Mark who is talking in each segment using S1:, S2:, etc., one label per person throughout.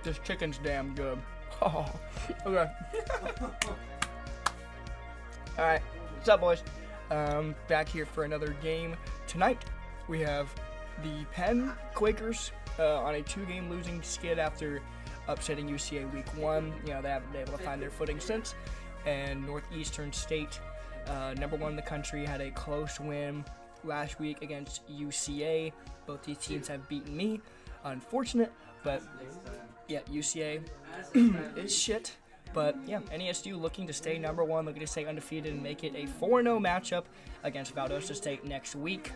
S1: This chicken's damn good. Oh, okay. Alright, what's up, boys? Back here for another game. Tonight, we have the Penn Quakers on a 2-game losing skid after upsetting UCA week 1. You know, they haven't been able to find their footing since. And Northeastern State, number 1 in the country, had a close win last week against UCA. Both these teams have beaten me. Unfortunate, but yeah, UCA is shit. But yeah, NESU looking to stay number 1, looking to stay undefeated and make it a 4-0 matchup against Valdosta State next week.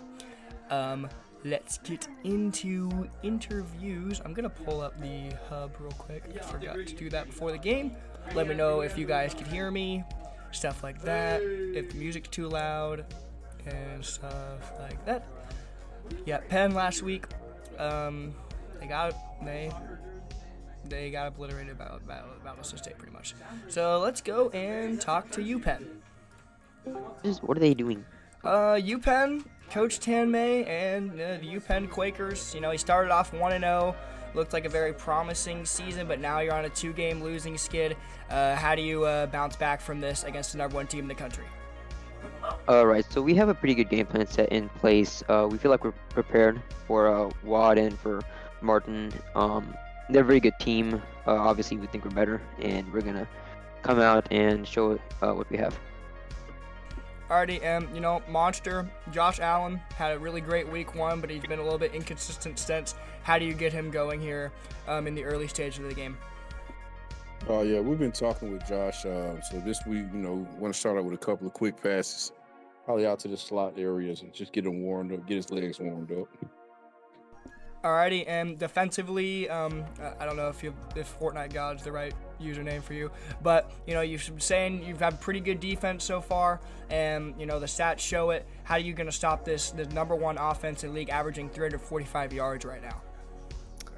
S1: Let's get into interviews. I'm going to pull up the hub real quick. I forgot to do that before the game. Let me know if you guys can hear me, stuff like that, if the music's too loud, and stuff like that. Yeah, Penn last week, they got obliterated by Valdosta State pretty much. So let's go and talk to UPenn.
S2: What are they doing?
S1: UPenn, Coach Tanmay, and the UPenn Quakers. You know, he started off 1-0. Looked like a very promising season, but now you're on a 2-game losing skid. How do you bounce back from this against the number 1 team in the country?
S2: Right, so we have a pretty good game plan set in place. We feel like we're prepared for Wad and for Martin. They're a very good team. Obviously, we think we're better, and we're going to come out and show what we have.
S1: Alrighty, you know, Monster, Josh Allen, had a really great week 1, but he's been a little bit inconsistent since. How do you get him going here in the early stage of the game?
S3: Yeah, we've been talking with Josh. So this week, you know, want to start out with a couple of quick passes, probably out to the slot areas and just get him warmed up, get his legs warmed up.
S1: Alrighty, and defensively, I don't know if Fortnite God's the right username for you, but, you know, you've been saying you've had pretty good defense so far, and, you know, the stats show it. How are you going to stop the number 1 offense in the league, averaging 345 yards right now?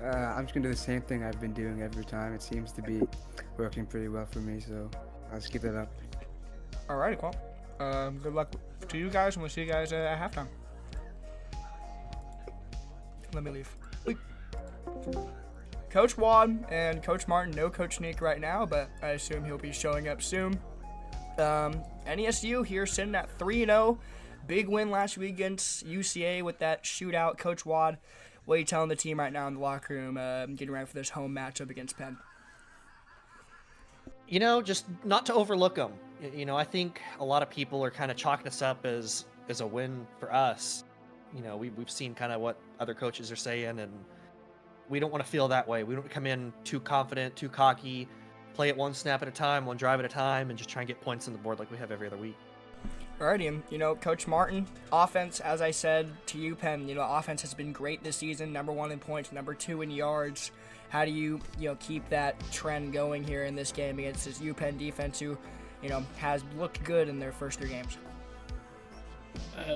S4: I'm just going to do the same thing I've been doing every time. It seems to be working pretty well for me, so I'll just keep that up.
S1: Alrighty, well, good luck to you guys, and we'll see you guys at halftime. Let me leave. Coach Wad and Coach Martin, no Coach Sneak right now, but I assume he'll be showing up soon. NESU here sitting at 3-0. Big win last week against UCA with that shootout. Coach Wad, what are you telling the team right now in the locker room, getting ready for this home matchup against Penn?
S5: You know, just not to overlook them. You know, I think a lot of people are kind of chalking us up as a win for us. You know, we've seen kind of what other coaches are saying, and we don't want to feel that way. We don't come in too confident, too cocky, play it one snap at a time, one drive at a time, and just try and get points on the board like we have every other week.
S1: Alrighty, and, you know, Coach Martin, offense, as I said to you, Penn, you know, offense has been great this season, number 1 in points, number 2 in yards. How do you keep that trend going here in this game against this UPenn defense who, you know, has looked good in their first 3 games?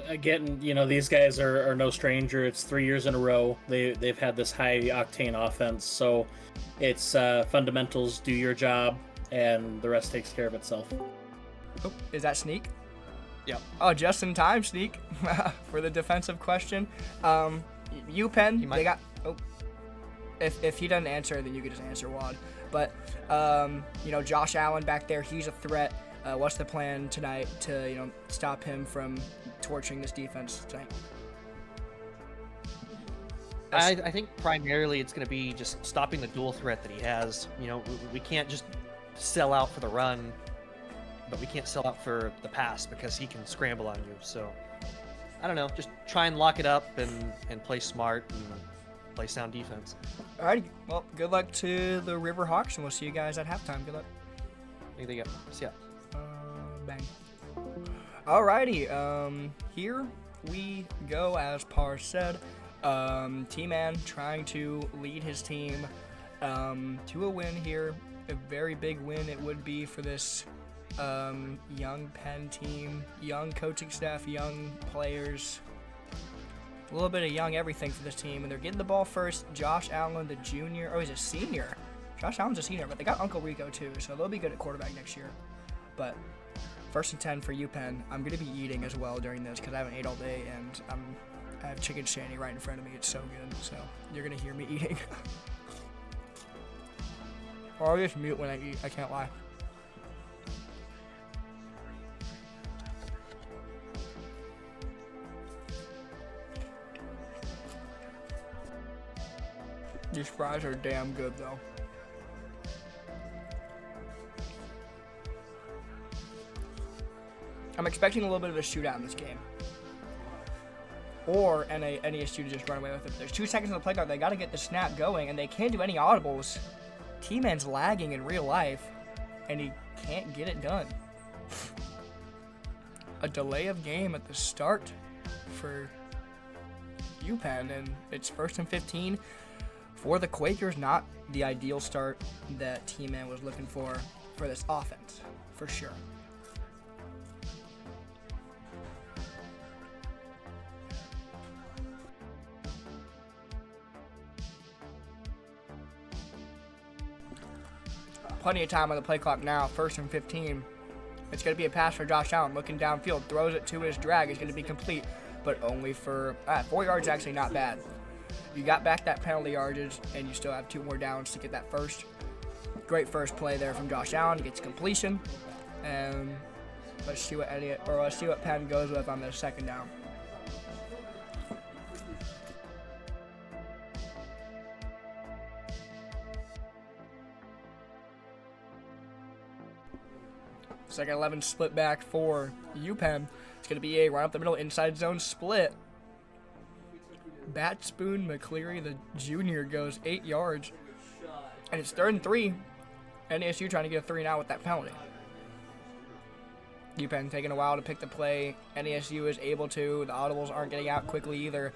S6: Again, you know, these guys are no stranger. It's 3 years in a row. They've had this high octane offense, so it's fundamentals, do your job, and the rest takes care of itself.
S1: Oh, is that Sneak?
S5: Yep.
S1: Oh, just in time, Sneak, for the defensive question. UPenn, they got. Oh, if he doesn't answer, then you can just answer Wad. But you know, Josh Allen back there, he's a threat. What's the plan tonight to, you know, stop him from torching this defense tonight?
S5: I think primarily it's going to be just stopping the dual threat that he has. You know, we can't just sell out for the run, but we can't sell out for the pass because he can scramble on you. So, I don't know, just try and lock it up and play smart and play sound defense.
S1: All right, well, good luck to the River Hawks, and we'll see you guys at halftime. Good luck.
S5: There you go. See ya.
S1: Bang. Alrighty, here we go, as Par said. T-Man trying to lead his team to a win here. A very big win it would be for this young Penn team, young coaching staff, young players. A little bit of young everything for this team, and they're getting the ball first. Josh Allen, the junior, oh, he's a senior. Josh Allen's a senior, but they got Uncle Rico too, so they'll be good at quarterback next year. But 1st and 10 for UPenn. I'm going to be eating as well during this because I haven't ate all day, and I have chicken shandy right in front of me. It's so good, so you're going to hear me eating. Or I'll just mute when I eat. I can't lie. These fries are damn good though. I'm expecting a little bit of a shootout in this game. Or NESU to just run away with it. There's 2 seconds on the play clock. They got to get the snap going, and they can't do any audibles. T-Man's lagging in real life, and he can't get it done. A delay of game at the start for UPenn, and it's 1st and 15 for the Quakers. Not the ideal start that T-Man was looking for this offense, for sure. Plenty of time on the play clock now, 1st and 15. It's going to be a pass for Josh Allen, looking downfield, throws it to his drag. It's going to be complete, but only for 4 yards, actually not bad. You got back that penalty yardage, and you still have 2 more downs to get that first. Great first play there from Josh Allen. He gets completion, and let's see what Penn goes with on the 2nd down. Second 11 split back for UPenn. It's going to be a run up the middle inside zone split. Bat Spoon McCleary, the junior, goes 8 yards. And it's 3rd and 3. NASU trying to get a 3 now with that penalty. UPenn taking a while to pick the play. NASU is able to. The audibles aren't getting out quickly either.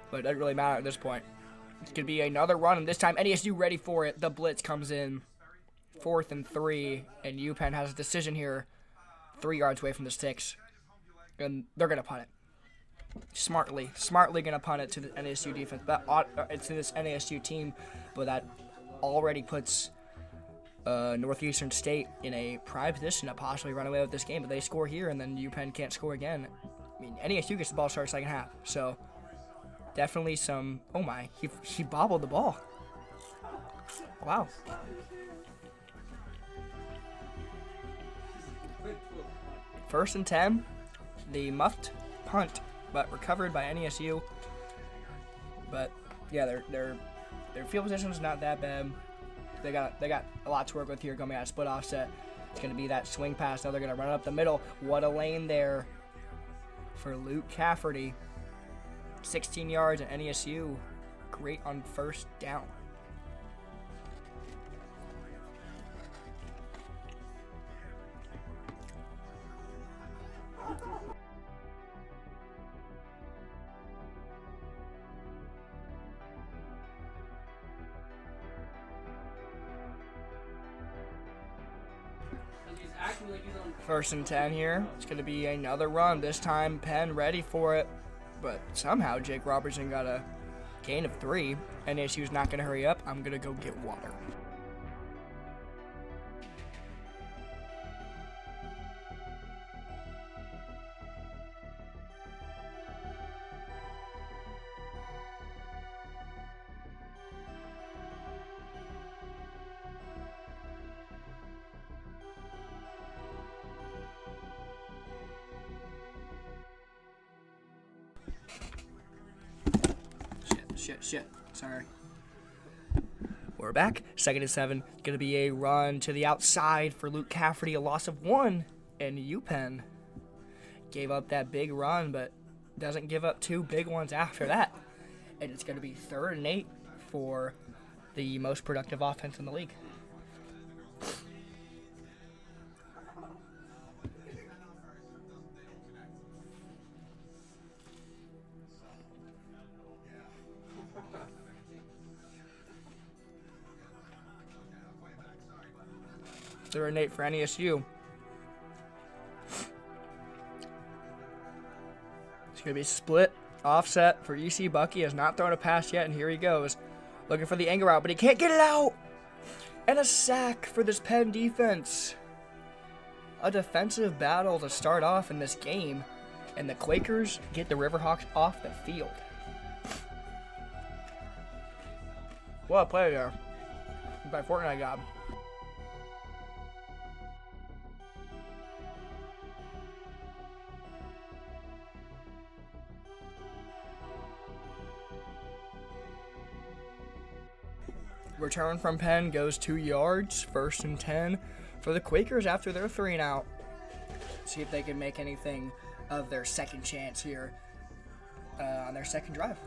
S1: But it doesn't really matter at this point. It's going to be another run, and this time NASU ready for it. The blitz comes in. 4th and 3, and UPenn has a decision here, 3 yards away from the sticks, and they're gonna punt it. Smartly gonna punt it to the NASU defense, but it's to this NASU team, but that already puts Northeastern State in a prime position to possibly run away with this game. But they score here, and then UPenn can't score again. I mean, NASU gets the ball started 2nd half, so definitely some. Oh my, he bobbled the ball. Wow. First and 10, the muffed punt, but recovered by NESU. But yeah, their field position is not that bad. They got a lot to work with here coming out of split offset. It's going to be that swing pass. Now they're going to run it up the middle. What a lane there for Luke Cafferty. 16 yards at NESU. Great on 1st down. First and 10 here. It's going to be another run. This time, Penn ready for it. But somehow, Jake Robertson got a gain of 3. NASU's not going to hurry up. I'm going to go get water. Shit. Sorry. We're back. 2nd and 7. Going to be a run to the outside for Luke Cafferty. A loss of 1. And UPenn gave up that big run, but doesn't give up 2 big ones after that. And it's going to be 3rd and 8 for the most productive offense in the league. They're an 8 for NESU. It's going to be split offset for EC. Bucky has not thrown a pass yet, and here he goes. Looking for the angle route, but he can't get it out. And a sack for this Penn defense. A defensive battle to start off in this game. And the Quakers get the Riverhawks off the field. What a play there. by Fortnite God. Return from Penn goes 2 yards, 1st and 10 for the Quakers after their 3 and out. See if they can make anything of their second chance here on their second drive.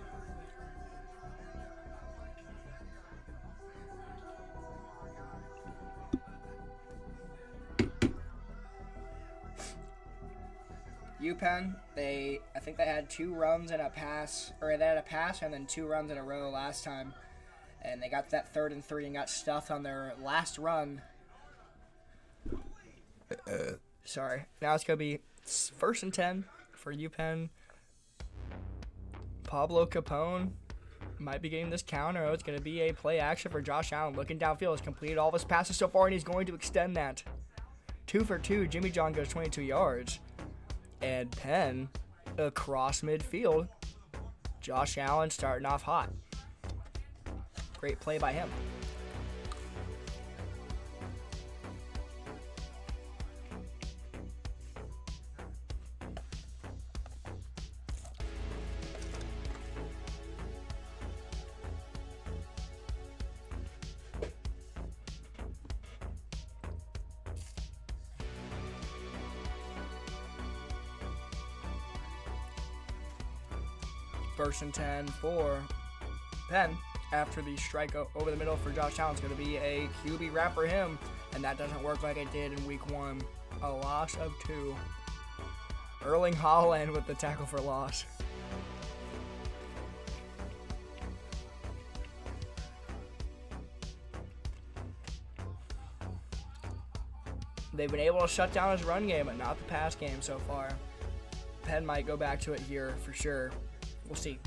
S1: UPenn, I think they had 2 runs and a pass, or they had a pass and then 2 runs in a row last time. And they got that 3rd and 3 and got stuffed on their last run. Sorry. Now it's going to be 1st and 10 for UPenn. Pablo Capone might be getting this counter. Oh, it's going to be a play action for Josh Allen. Looking downfield. He's completed all of his passes so far, and he's going to extend that. 2 for 2. Jimmy John goes 22 yards. And Penn across midfield. Josh Allen starting off hot. Great play by him. First and 10 for Penn. After the strike over the middle for Josh Allen, it's going to be a QB wrap for him, and that doesn't work like it did in week 1. A loss of 2. Erling Haaland with the tackle for loss. They've been able to shut down his run game, but not the pass game so far. Penn might go back to it here for sure. We'll see.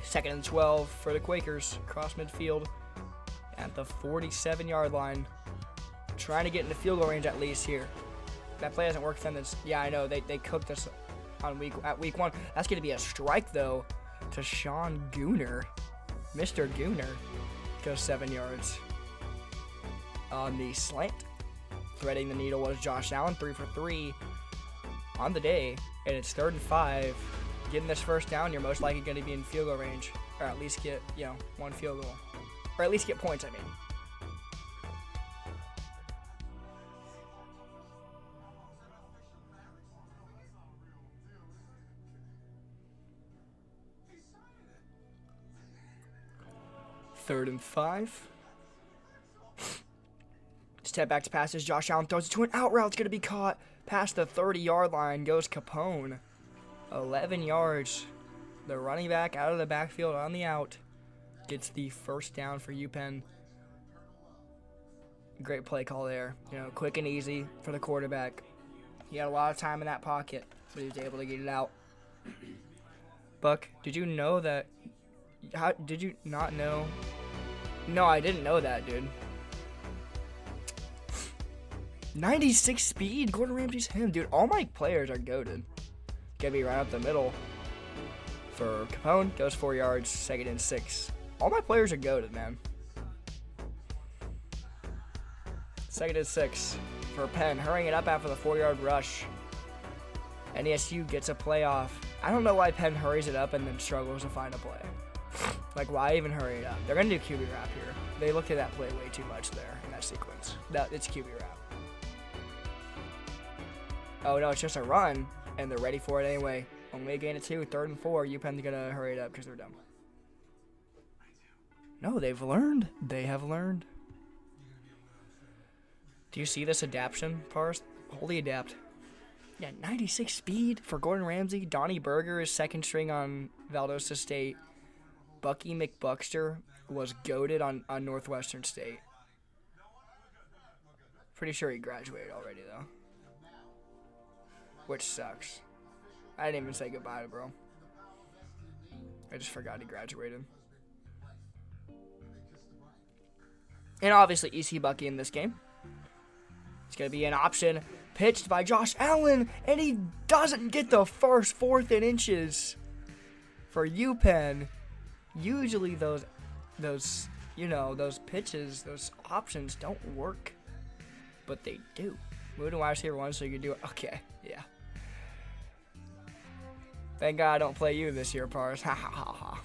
S1: Second and 12 for the Quakers. Cross midfield at the 47-yard line. Trying to get into field goal range at least here. That play hasn't worked for them. Yeah, I know. They cooked us on week 1. That's going to be a strike, though, to Sean Gooner. Mr. Gooner goes 7 yards. On the slant, threading the needle was Josh Allen, 3 for 3 on the day. And it's 3rd and 5. Getting this first down, you're most likely going to be in field goal range, or at least get, 1 field goal, or at least get points, I mean. Third and 5. Step back to passes. Josh Allen throws it to an out route. It's going to be caught past the 30-yard line. Goes Capone. 11 yards. The running back out of the backfield on the out gets the first down for UPenn. Great play call there. Quick and easy for the quarterback. He had a lot of time in that pocket, but he was able to get it out. Buck, did you know that? How did you not know? No, I didn't know that, dude. 96 speed. Gordon Ramsay's him, dude. All my players are goated. Gonna be right up the middle for Capone. Goes 4 yards. 2nd and 6. All my players are goated, man. 2nd and 6 for Penn. Hurrying it up after the 4-yard rush. NESU gets a playoff. I don't know why Penn hurries it up and then struggles to find a play. Like, why even hurry it up? They're gonna do QB wrap here. They looked at that play way too much there in that sequence. It's QB wrap. Oh no, it's just a run. And they're ready for it anyway. Only a gain of 2, 3rd and 4. UPenn's gonna hurry it up because they're dumb. No, they've learned. They have learned. Do you see this adaption, Pars? Holy adapt. Yeah, 96 speed for Gordon Ramsay. Donnie Berger is 2nd string on Valdosta State. Bucky McBuckster was goated on Northwestern State. Pretty sure he graduated already, though. Which sucks. I didn't even say goodbye to bro. I just forgot he graduated. And obviously EC Bucky in this game. It's going to be an option pitched by Josh Allen, and he doesn't get the first 4th and inches for UPenn. Usually those pitches, those options don't work, but they do. Move to wide receiver 1 so you can do it. Okay, yeah. Thank God I don't play you this year, Pars. Ha ha ha ha.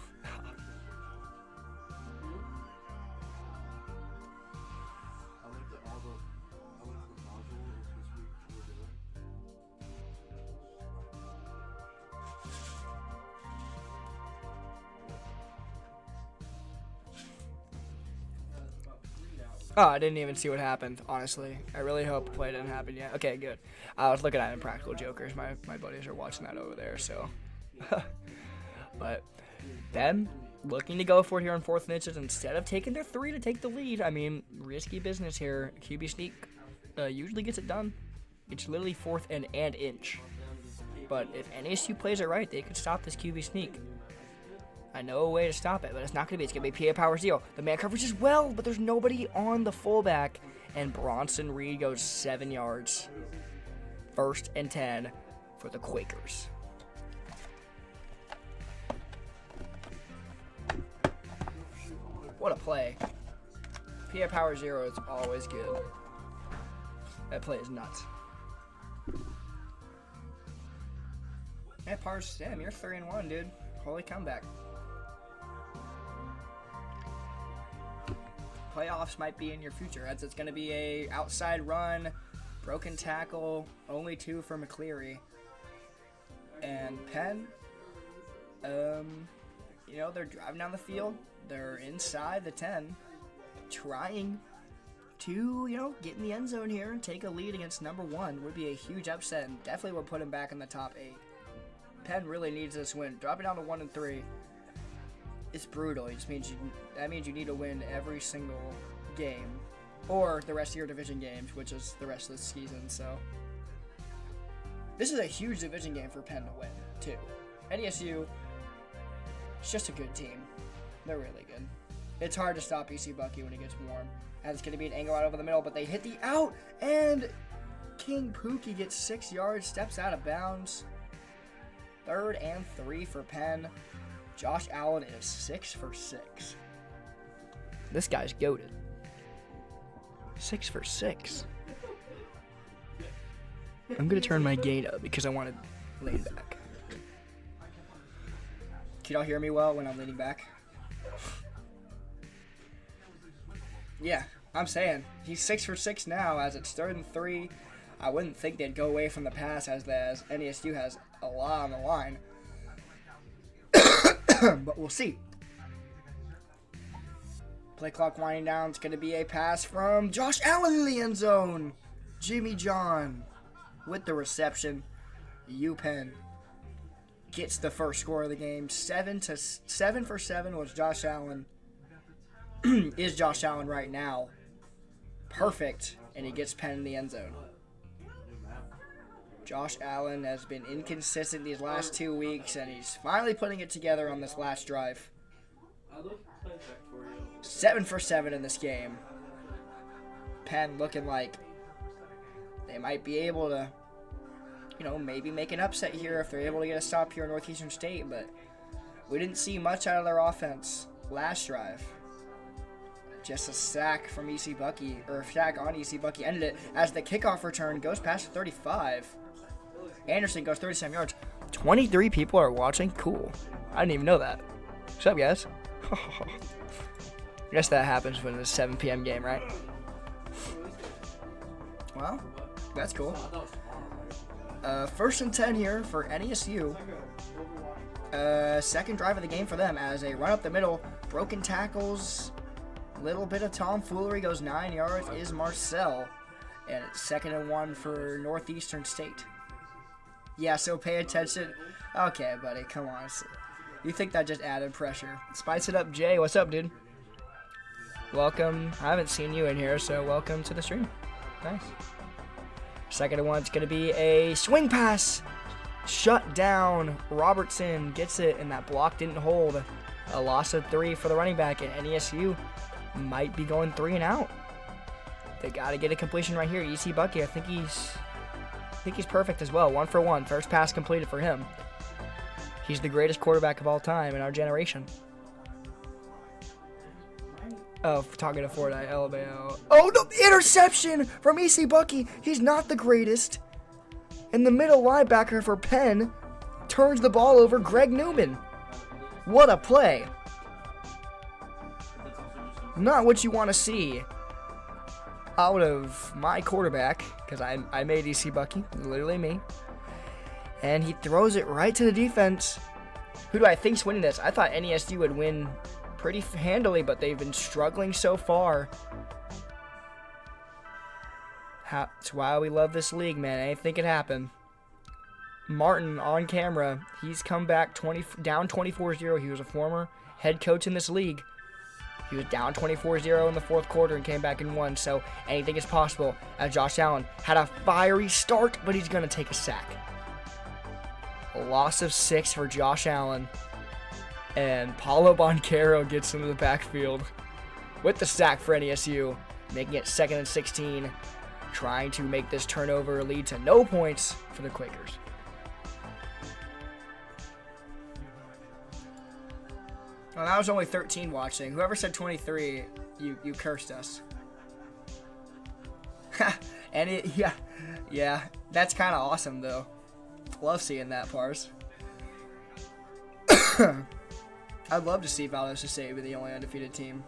S1: Oh, I didn't even see what happened, honestly. I really hope the play didn't happen yet. Okay, good. I was looking at Impractical Jokers. My buddies are watching that over there, so. But them looking to go for it here on 4th and inches instead of taking their 3 to take the lead. I mean, risky business here. QB sneak usually gets it done. It's literally 4th and inch. But if NSU plays it right, they could stop this QB sneak. I know a way to stop it, but it's not going to be. It's going to be PA Power Zero. The man coverage is well, but there's nobody on the fullback. And Bronson Reed goes 7 yards. 1st and 10 for the Quakers. What a play. PA Power Zero is always good. That play is nuts. Hey, Pars, damn, you're 3-1, dude. Holy comeback. Playoffs might be in your future, as it's going to be a outside run, broken tackle, only 2 for McCleary. And Penn, they're driving down the field. They're inside the 10, trying to, get in the end zone here and take a lead against number 1. Would be a huge upset and definitely would put him back in the top 8. Penn really needs this win. Dropping down to 1-3. It's brutal. It just means you need to win every single game, or the rest of your division games, which is the rest of the season. So this is a huge division game for Penn to win too. NESU, it's just a good team. They're really good. It's hard to stop EC Bucky when it gets warm. And it's going to be an angle out over the middle, but they hit the out, and King Pookie gets 6 yards, steps out of bounds. 3rd and 3 for Penn. Josh Allen is 6 for 6. This guy's goated. 6 for 6. I'm going to turn my gain up because I want to lean back. Can y'all hear me well when I'm leaning back? Yeah, I'm saying he's 6 for 6 now as it's 3rd and 3. I wouldn't think they'd go away from the pass as NESU has a lot on the line. But we'll see. Play clock winding down. It's going to be a pass from Josh Allen in the end zone. Jimmy John with the reception. UPenn gets the first score of the game. 7 for 7 was Josh Allen. Is Josh Allen right now. Perfect. And he gets Penn in the end zone. Josh Allen has been inconsistent these last 2 weeks, and he's finally putting it together on this last drive. 7 for 7 in this game. Penn looking like they might be able to, maybe make an upset here if they're able to get a stop here in Northeastern State, but we didn't see much out of their offense last drive. Just a sack from EC Bucky, or a sack on EC Bucky ended it as the kickoff return goes past the 35. Anderson goes 37 yards. 23 people are watching? Cool. I didn't even know that. What's up, guys? I guess that happens when it's a 7 p.m. game, right? Well, that's cool. 1st and 10 here for NESU. Second drive of the game for them as they run up the middle. Broken tackles. Little bit of tomfoolery, goes 9 yards, is Marcel. And it's 2nd and 1 for Northeastern State. Yeah, so pay attention. Okay, buddy, come on. You think that just added pressure. Spice it up, Jay. What's up, dude? Welcome. I haven't seen you in here, so welcome to the stream. Nice. 2nd and 1, it's going to be a swing pass. Shut down. Robertson gets it, and that block didn't hold. A loss of 3 for the running back, and NESU might be going 3 and out. They got to get a completion right here. EC Bucky, I think he's think he's perfect as well. 1 for 1. First pass completed for him. He's the greatest quarterback of all time in our generation. Oh, talking to Fortnite, LMAO. Oh, no, interception from EC Bucky. He's not the greatest. And the middle linebacker for Penn turns the ball over, Greg Newman. What a play. Not what you want to see out of my quarterback, because I made EC Bucky, literally me. And he throws it right to the defense. Who do I think's winning this? I thought NESD would win pretty handily, but they've been struggling so far. That's why we love this league, man. Anything can happen. Martin on camera, he's come back down 24-0. He was a former head coach in this league. He was down 24-0 in the fourth quarter and came back and won, so anything is possible. As Josh Allen had a fiery start, but he's going to take a sack. A loss of 6 for Josh Allen. And Paulo Boncaro gets into the backfield with the sack for NESU, making it 2nd and 16, trying to make this turnover lead to no points for the Quakers. Well, that was only 13 watching. Whoever said 23, you cursed us. And yeah, that's kind of awesome though. Love seeing that, Pars. I'd love to see Valdosta State be the only undefeated team.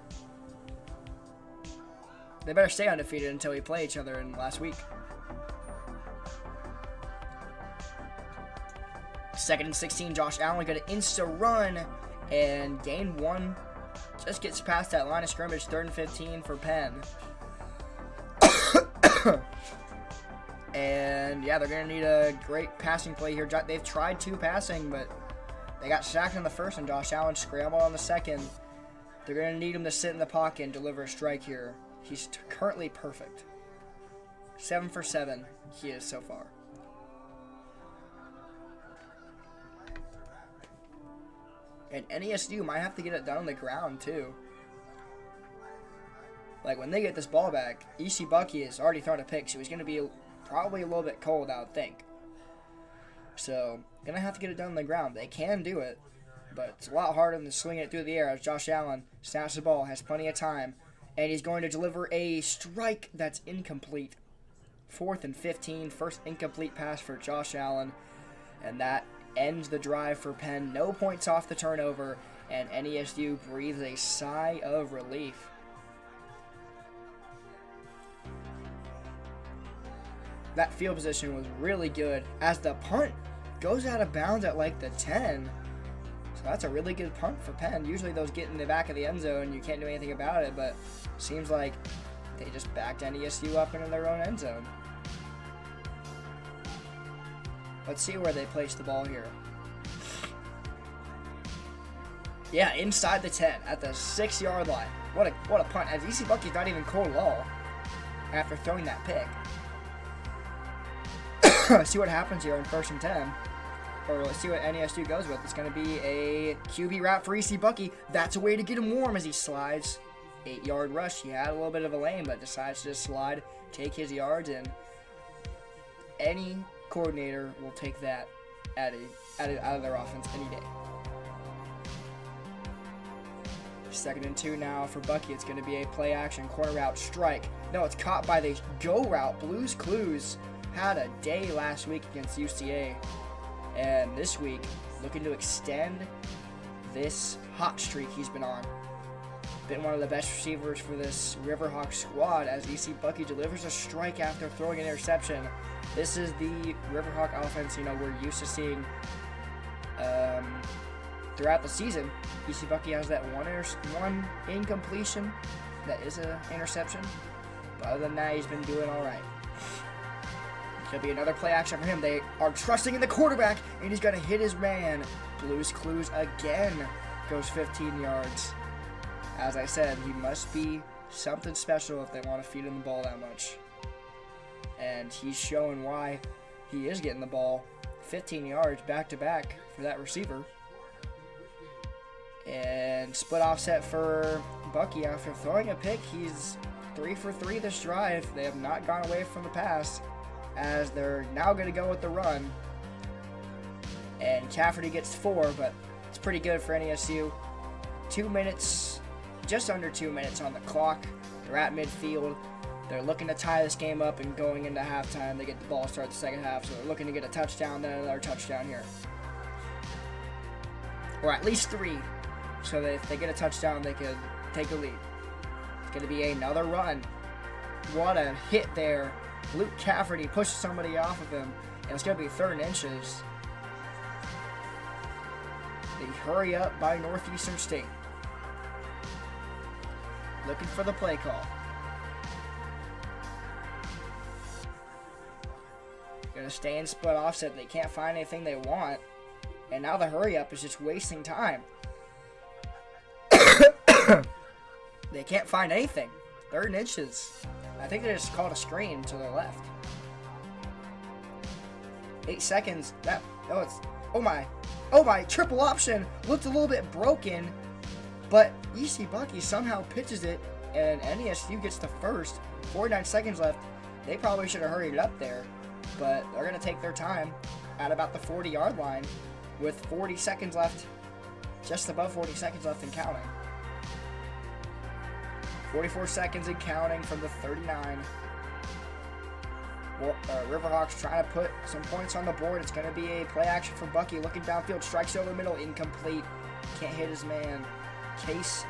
S1: They better stay undefeated until we play each other in last week. 2nd and 16, Josh Allen got an insta run and gain 1. Just gets past that line of scrimmage, 3rd and 15 for Penn. And yeah, they're going to need a great passing play here. They've tried 2 passing, but they got sacked in the first, and Josh Allen scrambled on the second. They're going to need him to sit in the pocket and deliver a strike here. He's currently perfect. 7 for 7 he is so far. And NESU might have to get it done on the ground, too. Like, when they get this ball back, EC Bucky has already thrown a pick, so he's going to be probably a little bit cold, I would think. So, going to have to get it done on the ground. They can do it, but it's a lot harder than swinging it through the air as Josh Allen snaps the ball, has plenty of time, and he's going to deliver a strike that's incomplete. 4th and 15, first incomplete pass for Josh Allen, and that ends the drive for Penn. No points off the turnover, and NESU breathes a sigh of relief. That field position was really good as the punt goes out of bounds at like the 10. So that's a really good punt for Penn. Usually those get in the back of the end zone, you can't do anything about it, but seems like they just backed NESU up into their own end zone. Let's see where they place the ball here. Yeah, inside the 10 at the 6-yard line. What a punt. As EC Bucky's not even cold at all after throwing that pick. Let's see what happens here on 1st and 10. Or let's see what NESU goes with. It's going to be a QB route for EC Bucky. That's a way to get him warm as he slides. 8-yard rush. He had a little bit of a lane, but decides to just slide, take his yards, and any coordinator will take that out of their offense any day. 2nd and 2 now for Bucky. It's going to be a play action corner route strike. No, it's caught by the go route. Blues Clues had a day last week against UCA, and this week looking to extend this hot streak he's been on. Been one of the best receivers for this Riverhawk squad as EC Bucky delivers a strike after throwing an interception. This is the Riverhawk offense, we're used to seeing throughout the season. EC Bucky has that one incompletion that is an interception, but other than that, he's been doing all right. Could be another play action for him. They are trusting in the quarterback, and he's going to hit his man. Blues Clues again goes 15 yards. As I said, he must be something special if they want to feed him the ball that much. And he's showing why he is getting the ball. 15 yards back-to-back for that receiver. And split offset for Bucky after throwing a pick. He's 3 for 3 this drive. They have not gone away from the pass. as they're now going to go with the run. And Cafferty gets 4, but it's pretty good for NESU. 2 minutes, just under 2 minutes on the clock. They're at midfield. They're looking to tie this game up, and going into halftime, they get the ball to start the second half. So they're looking to get a touchdown, then another touchdown here. Or at least 3. So that if they get a touchdown, they could take a lead. It's going to be another run. What a hit there. Luke Cafferty pushes somebody off of him, and it's going to be 3rd and inches. The hurry up by Northeastern State. Looking for the play call. Gonna stay in split offset. They can't find anything they want. And now the hurry up is just wasting time. They can't find anything. 3rd and inches. I think they just called a screen to their left. 8 seconds. Oh my, triple option looked a little bit broken, but EC Bucky somehow pitches it, and NESU gets the first. 49 seconds left. They probably should have hurried it up there, but they're going to take their time at about the 40-yard line with 40 seconds left, just above 40 seconds left and counting. 44 seconds and counting from the 39. Riverhawks trying to put some points on the board. It's going to be a play action for Bucky. Looking downfield, strikes over the middle, incomplete. Can't hit his man. Case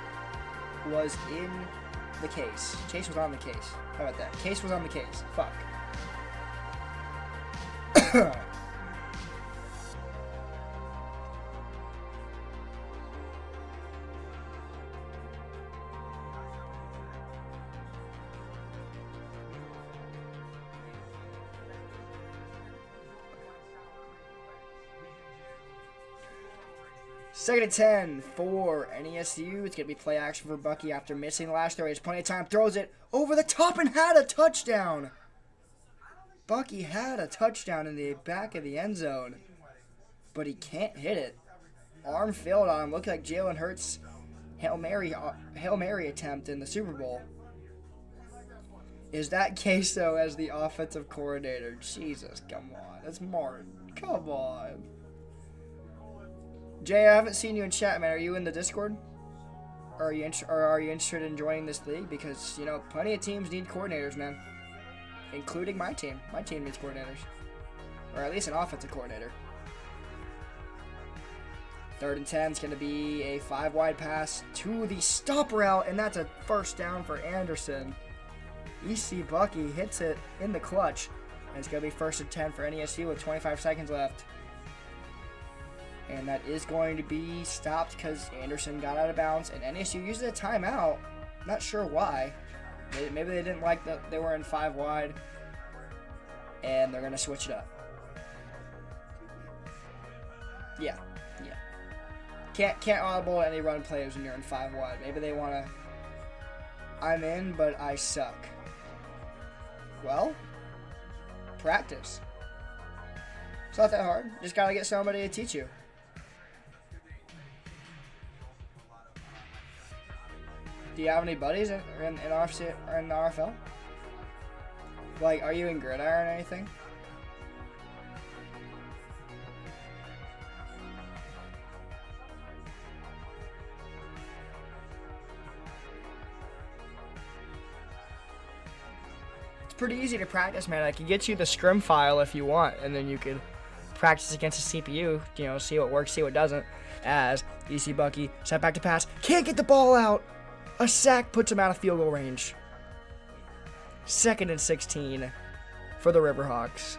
S1: was in the case. Chase was on the case. How about that? Case was on the case. Fuck. Second and 10 for NESU. It's going to be play action for Bucky after missing the last throw. He has plenty of time. Throws it over the top and had a touchdown. Bucky had a touchdown in the back of the end zone, but he can't hit it. Arm failed on him. Looked like Jalen Hurts' Hail Mary attempt in the Super Bowl. Is that Queso as the offensive coordinator? Jesus, come on. That's Martin. Come on. Jay, I haven't seen you in chat, man. Are you in the Discord? Or are you interested in joining this league? Because, you know, plenty of teams need coordinators, man. Including my team. My team needs coordinators. Or at least an offensive coordinator. 3rd and 10 is going to be a 5-wide pass to the stop route, and that's a first down for Anderson. EC Bucky hits it in the clutch, and it's going to be 1st and 10 for NESU with 25 seconds left. And that is going to be stopped because Anderson got out of bounds, and NESU used a timeout. Not sure why. Maybe they didn't like that they were in 5 wide, and they're going to switch it up. Yeah. Can't audible any run plays when you're in 5 wide. Maybe they want to, I'm in, but I suck. Well, practice. It's not that hard. Just got to get somebody to teach you. Do you have any buddies in RFC or in the RFL? Like, are you in Gridiron or anything? It's pretty easy to practice, man. I can get you the scrim file if you want, and then you could practice against the CPU, you know, see what works, see what doesn't. As EC Bucky, set back to pass, can't get the ball out. A sack puts him out of field goal range. 2nd and 16 for the Riverhawks.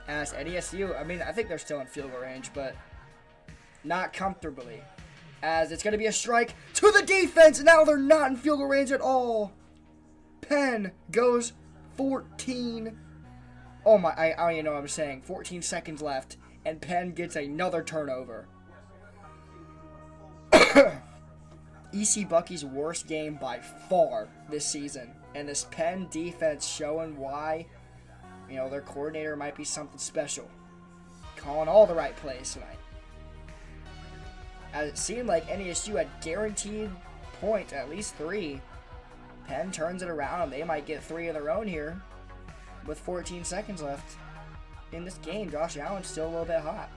S1: As NESU, I mean, I think they're still in field goal range, but not comfortably. As it's going to be a strike to the defense. Now they're not in field goal range at all. Penn goes 14. Oh my, I don't even know what I'm saying. 14 seconds left, and Penn gets another turnover. EC Bucky's worst game by far this season. And this Penn defense showing why, you know, their coordinator might be something special. Calling all the right plays tonight. as it seemed like NESU had guaranteed points, at least 3. Penn turns it around, and they might get 3 of their own here with 14 seconds left in this game. Josh Allen's still a little bit hot.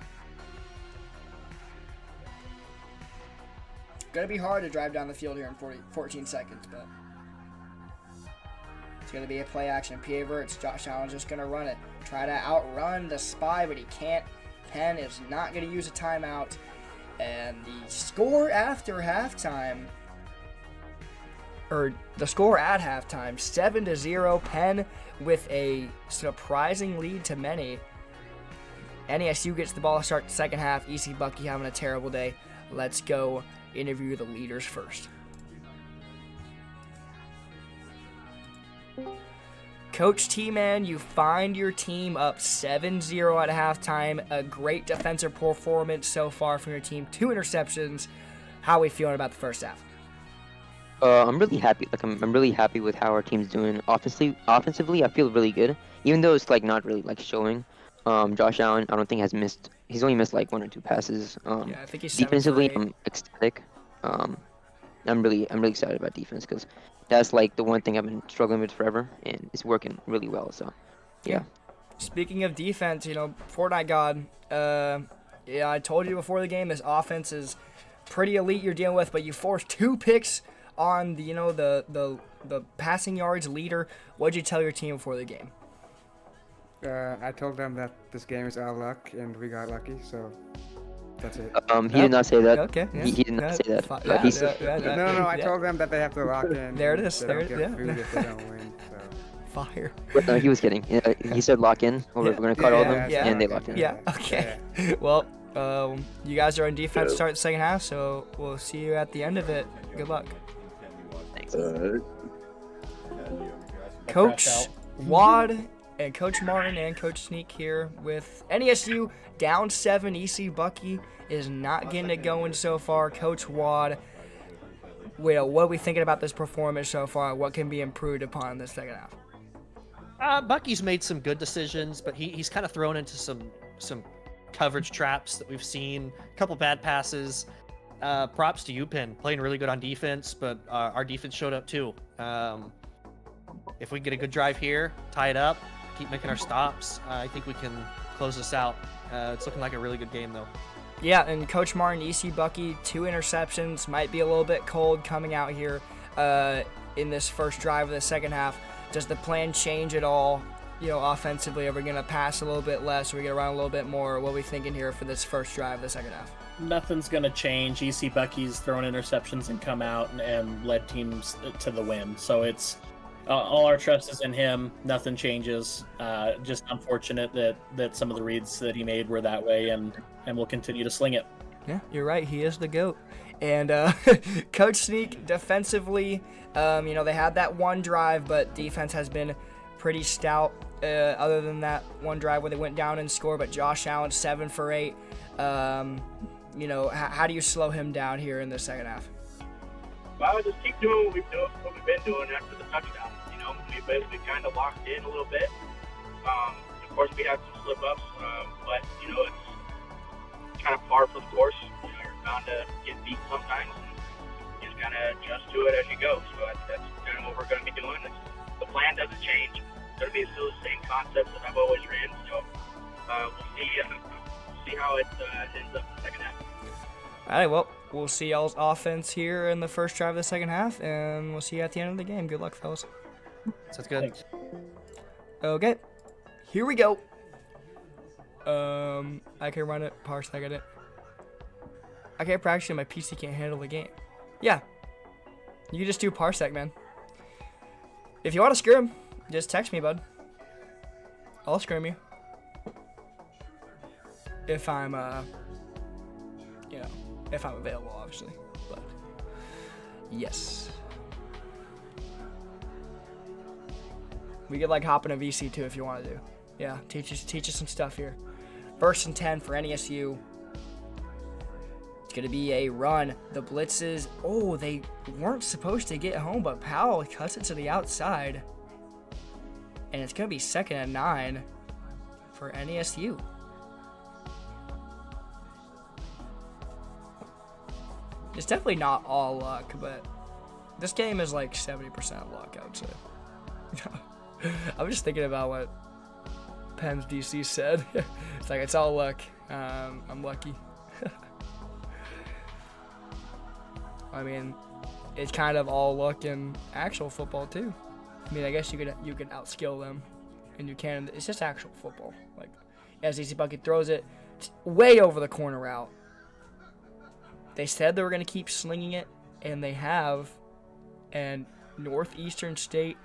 S1: Gonna be hard to drive down the field here in 14 seconds, but it's gonna be a play action. PA verts. Josh Allen's just gonna run it. Try to outrun the spy, but he can't. Penn is not gonna use a timeout. And the score after halftime, or the score at halftime, 7-0. Penn with a surprising lead to many. NESU gets the ball to start the second half. EC Bucky having a terrible day. Let's go interview the leaders first. Coach T-Man, you find your team up 7-0 at halftime. A great defensive performance so far from your team. 2 interceptions. How are we feeling about the first half?
S2: I'm really happy. Like I'm really happy with how our team's doing. Offensively, I feel really good. Even though it's like not really like showing. Josh Allen, I don't think has missed. He's only missed like 1 or 2 passes.
S1: Yeah, I think he's 7 for
S2: defensively,
S1: 8.
S2: I'm ecstatic. I'm really excited about defense because that's like the one thing I've been struggling with forever, and it's working really well. So, yeah.
S1: Speaking of defense, Fortnite God. I told you before the game, this offense is pretty elite you're dealing with, but you forced 2 picks on the passing yards leader. What'd you tell your team before the game?
S4: I told them that this game is our luck, and we got lucky, so that's it.
S2: He did not say that.
S1: Okay. Yeah.
S2: He did not say that. But
S1: Yeah,
S2: he's,
S4: No, I told them that they have to lock in.
S1: There it is.
S4: They
S1: There
S4: don't
S1: it-
S4: get
S1: yeah.
S4: food if they don't win. So.
S1: Fire.
S2: but no, he was kidding. He said lock in, or we're gonna cut all of them,
S1: yeah.
S2: and they locked in.
S1: Yeah. Okay. Well, you guys are on defense to start the second half, so we'll see you at the end of it. Good luck.
S2: Thanks.
S1: Coach
S6: Crash
S1: Wad and Coach Martin and Coach Sneak here with NESU down 7. EC Bucky is not getting it going so far. Coach Wad, what are we thinking about this performance so far? What can be improved upon in the second half?
S5: Bucky's made some good decisions, but he's kind of thrown into some coverage traps that we've seen. A couple bad passes. Props to you, Penn, playing really good on defense, but our defense showed up too. If we can get a good drive here, tie it up, keep making our stops, I think we can close this out. It's looking like a really good game, though.
S1: Yeah, and Coach Martin, EC Bucky, 2 interceptions. Might be a little bit cold coming out here in this first drive of the second half. Does the plan change at all, offensively? Are we going to pass a little bit less? Are we going to run a little bit more? What are we thinking here for this first drive of the second half?
S6: Nothing's going to change. EC Bucky's thrown interceptions and come out and led teams to the win. So it's all our trust is in him. Nothing changes. Just unfortunate that some of the reads that he made were that way, and we'll continue to sling it.
S1: Yeah, you're right. He is the GOAT. And Coach Sneak, defensively, they had that one drive, but defense has been pretty stout other than that one drive where they went down and scored. But Josh Allen, 7 for 8. How do you slow him down here in the second half?
S7: Well, just keep doing what we've been doing after the touchdown. We basically kind of locked in a little bit. Of course, we had some slip-ups, but, it's kind of par for the course. You're bound to get beat sometimes, and you just kind of adjust to it as you go. So that's kind of what we're going to be doing. The plan doesn't change. It's going to be still the same concepts that I've always ran. So we'll see how it ends up in the second half.
S1: All right, well, we'll see y'all's offense here in the first drive of the second half, and we'll see you at the end of the game. Good luck, fellas.
S5: Sounds good.
S6: Thanks.
S1: Okay, here we go. I can run it, parsec it. I can't practice it, my PC can't handle the game. Yeah, you can just do parsec, man. If you want to scrim, just text me, bud. I'll scrim you. If I'm, if I'm available, obviously. But yes. We could hop in a VC too if you want to do. Yeah, teach us some stuff here. 1st and 10 for NESU. It's gonna be a run. The blitzes. Oh, they weren't supposed to get home, but Powell cuts it to the outside, and it's gonna be 2nd and 9 for NESU. It's definitely not all luck, but this game is like 70% luck, I would say. I'm just thinking about what Penn's DC said. It's like, it's all luck. I'm lucky. I mean, it's kind of all luck in actual football too. I mean, I guess you could outskill them, and you can. It's just actual football. Like, as DC Bucket throws it way over the corner route. They said they were going to keep slinging it, and they have. And Northeastern State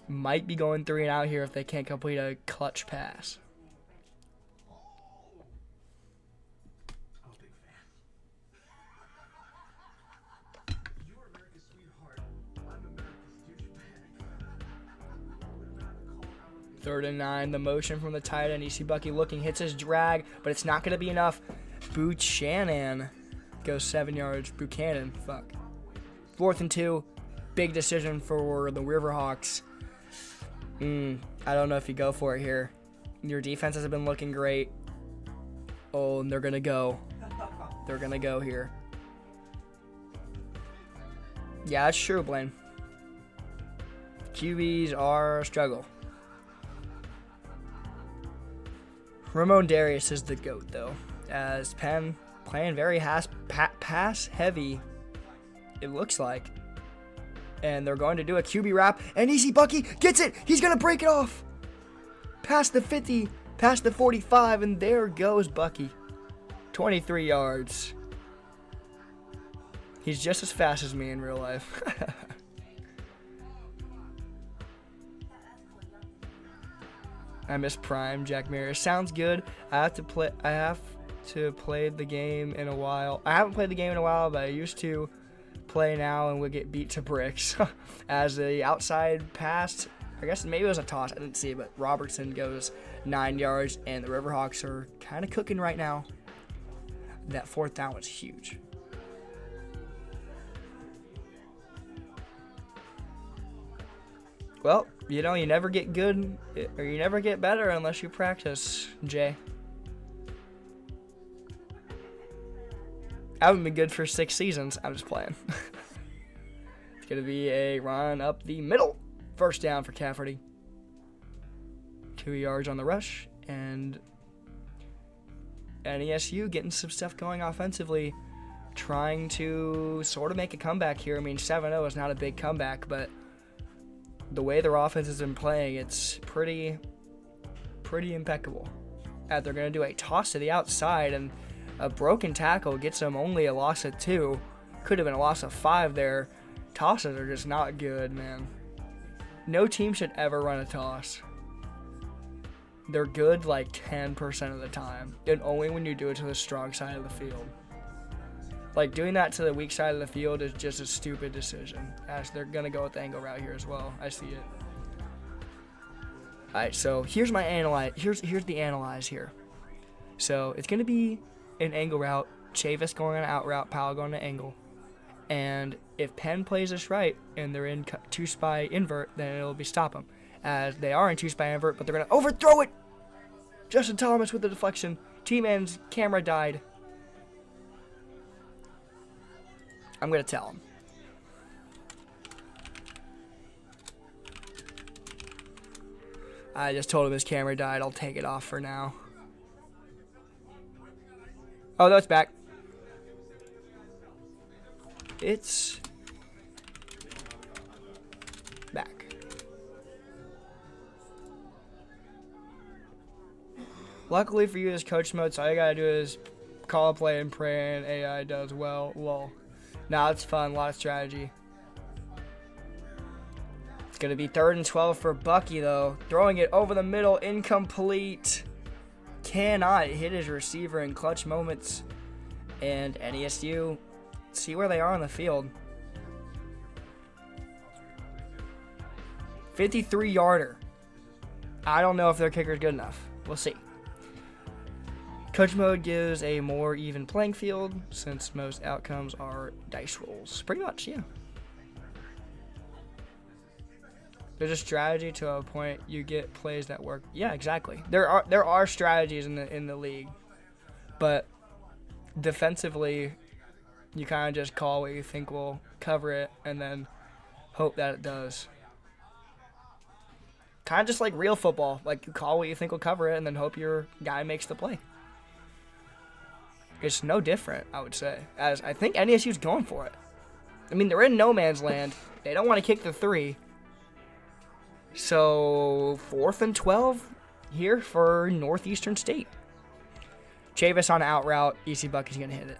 S1: might be going 3 and out here if they can't complete a clutch pass. Third and 9, the motion from the tight end. EC Bucky looking, hits his drag, but it's not going to be enough. Buchanan goes 7 yards. Buchanan, fuck. 4th and 2, big decision for the Riverhawks. I don't know if you go for it here. Your defense has been looking great. Oh, and they're going to go. They're going to go here. Yeah, that's true, Blaine. QBs are a struggle. Ramon Darius is the GOAT, though, as Penn playing very pass heavy, it looks like. And they're going to do a QB wrap, and Easy Bucky gets it. He's going to break it off. Past the 50, past the 45, and there goes Bucky. 23 yards. He's just as fast as me in real life. I miss Prime, Jack Maris. Sounds good. I have to play the game in a while. I haven't played the game in a while, but I used to play now and would get beat to bricks. As the outside pass, I guess maybe it was a toss. I didn't see it, but Robertson goes 9 yards, and the Riverhawks are kind of cooking right now. That 4th down was huge. Well, you know, you never get good, or you never get better unless you practice, Jay. I haven't been good for 6 seasons. I'm just playing. It's going to be a run up the middle. 1st down for Cafferty. 2 yards on the rush, and NESU getting some stuff going offensively, trying to sort of make a comeback here. I mean, 7-0 is not a big comeback, but the way their offense has been playing, it's pretty impeccable. They're going to do a toss to the outside, and a broken tackle gets them only a loss of 2. Could have been a loss of 5 there. Tosses are just not good, man. No team should ever run a toss. They're good like 10% of the time, and only when you do it to the strong side of the field. Like, doing that to the weak side of the field is just a stupid decision, as they're going to go with the angle route here as well. I see it. Alright, so here's my analyze. Here's the analyze here. So it's going to be an angle route, Chavis going on an out route, Powell going to angle. And if Penn plays this right and they're in 2-spy invert, then it'll be stop them. As they are in 2-spy invert, but they're going to overthrow it. Justin Thomas with the deflection. T-Man's camera died. I'm going to tell him. I just told him his camera died. I'll take it off for now. Oh, no, it's back. It's back. Luckily for you, this coach mode, so all you gotta do is call a play and pray, and AI does well. Lol. Nah, it's fun. A lot of strategy. It's going to be 3rd and 12 for Bucky, though. Throwing it over the middle. Incomplete. Cannot hit his receiver in clutch moments. And NESU, see where they are on the field. 53-yarder. I don't know if their kicker is good enough. We'll see. Coach mode gives a more even playing field since most outcomes are dice rolls. Pretty much, yeah. There's a strategy to a point you get plays that work. Yeah, exactly. There are strategies in the league, but defensively, You kind of just call what you think will cover it and then hope that it does. Kind of just like real football. Like, you call what you think will cover it and then hope your guy makes the play. It's no different, I would say, as I think NDSU's going for it. I mean, they're in no man's land. They don't want to kick the 3. So, 4th and 12 here for Northeastern State. Chavis on out route. EC Bucky's going to hit it.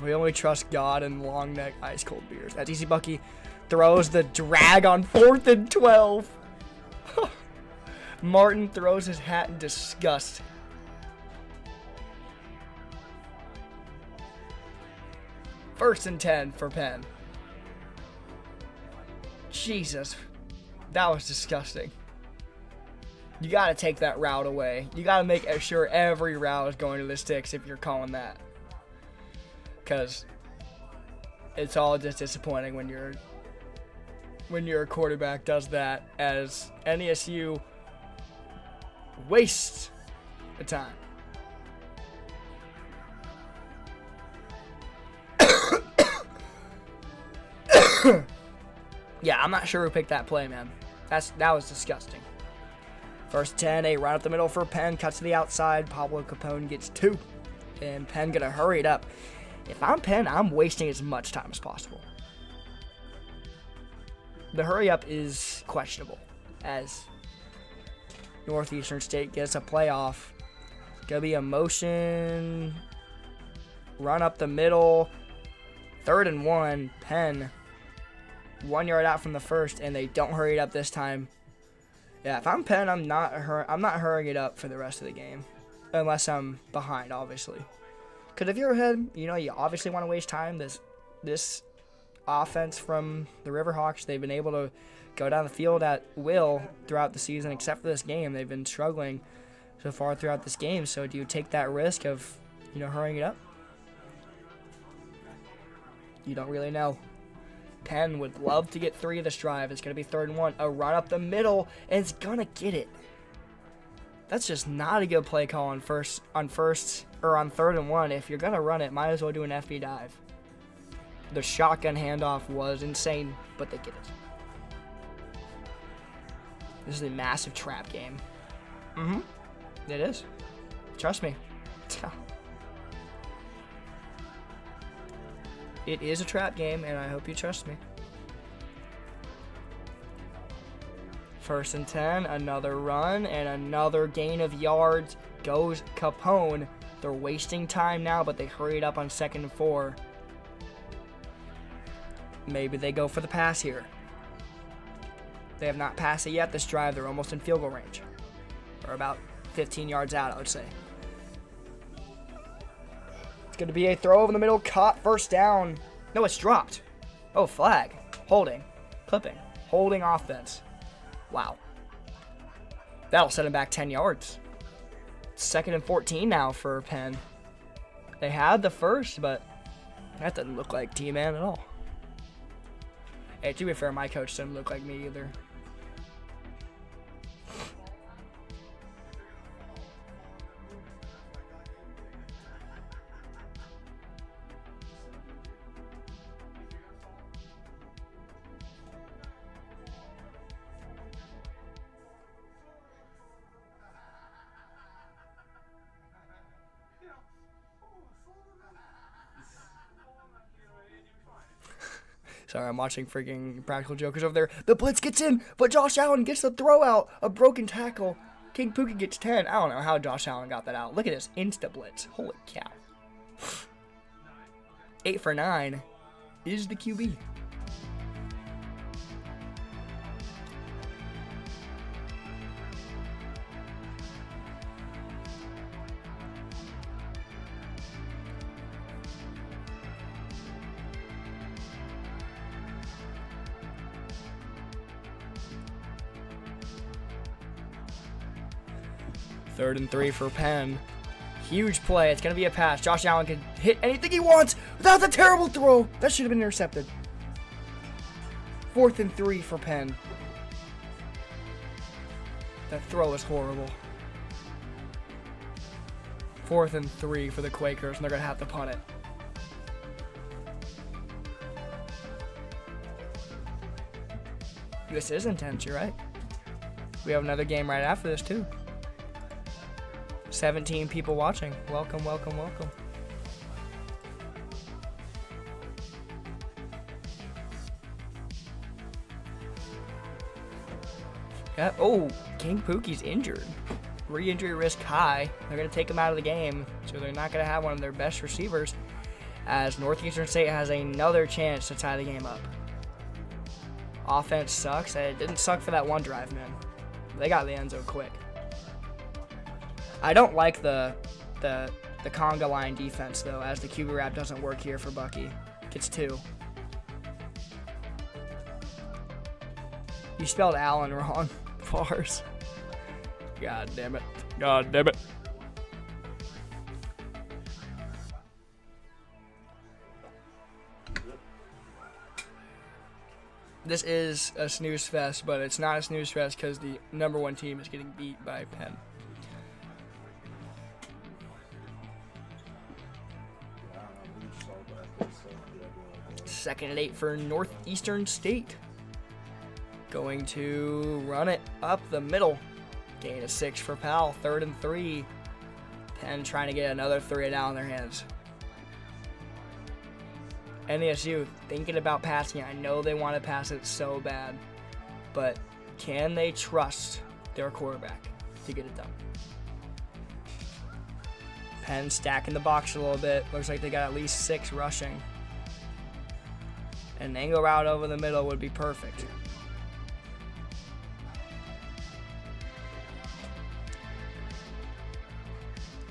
S1: We only trust God and long neck ice cold beers. As EC Bucky throws the drag on 4th and 12. Martin throws his hat in disgust. First and 10 for Penn. Jesus, that was disgusting. You got to take that route away. You got to make sure every route is going to the sticks if you're calling that. Because it's all just disappointing when your quarterback does that, as NESU wastes the time. Yeah, I'm not sure who picked that play, man. That was disgusting. First 10, a run up the middle for Penn, cuts to the outside. Pablo Capone gets 2, and Penn gonna hurry it up. If I'm Penn, I'm wasting as much time as possible. The hurry up is questionable, as Northeastern State gets a playoff. It's gonna be a motion, run up the middle, 3rd and 1, Penn 1 yard out from the first, and they don't hurry it up this time. Yeah, if I'm Penn, I'm not hurrying it up for the rest of the game, unless I'm behind, obviously. Because if you're ahead, you obviously want to waste time. This offense from the Riverhawks, they've been able to go down the field at will throughout the season, except for this game. They've been struggling so far throughout this game. So do you take that risk of, hurrying it up? You don't really know. Penn would love to get 3 of this drive. It's going to be 3rd and 1. A run up the middle, and it's going to get it. That's just not a good play call on 3rd and 1. If you're going to run it, might as well do an FB dive. The shotgun handoff was insane, but they get it. This is a massive trap game. It is. Trust me. It is a trap game, and I hope you trust me. 1st and 10, another run, and another gain of yards goes Capone. They're wasting time now, but they hurried up on 2nd and 4. Maybe they go for the pass here. They have not passed it yet this drive. They're almost in field goal range. Or about 15 yards out, I would say. It's going to be a throw over the middle, caught, 1st down. No, it's dropped. Oh, flag. Holding. Clipping. Holding offense. Wow. That'll set him back 10 yards. 2nd and 14 now for Penn. They had the first, but that doesn't look like T-Man at all. Hey, to be fair, my coach doesn't look like me either. Sorry, I'm watching freaking Practical Jokers over there. The blitz gets in, but Josh Allen gets the throw out. A broken tackle. King Pookie gets 10. I don't know how Josh Allen got that out. Look at this. Insta blitz. Holy cow. 8 for 9 is the QB. Third and 3 for Penn. Huge play. It's going to be a pass. Josh Allen can hit anything he wants. That's a terrible throw. That should have been intercepted. 4th and 3 for Penn. That throw is horrible. 4th and 3 for the Quakers, and they're going to have to punt it. This is intense, you're right. We have another game right after this, too. 17 people watching. Welcome, welcome, welcome. Yeah. Oh, King Pookie's injured. Re-injury risk high. They're going to take him out of the game, so they're not going to have one of their best receivers, as Northeastern State has another chance to tie the game up. Offense sucks. It didn't suck for that one drive, man. They got the end zone quick. I don't like the conga line defense, though, as the QB wrap doesn't work here for Bucky. Gets 2. You spelled Allen wrong. Bars. God damn it. God damn it. This is a snooze fest, but it's not a snooze fest because the number 1 team is getting beat by Penn. Second and 8 for Northeastern State. Going to run it up the middle. Gain of 6 for Powell. 3rd and 3. Penn trying to get another 3 down in their hands. NESU thinking about passing it. I know they want to pass it so bad, but can they trust their quarterback to get it done? Penn stacking the box a little bit. Looks like they got at least 6 rushing. An angle route over the middle would be perfect.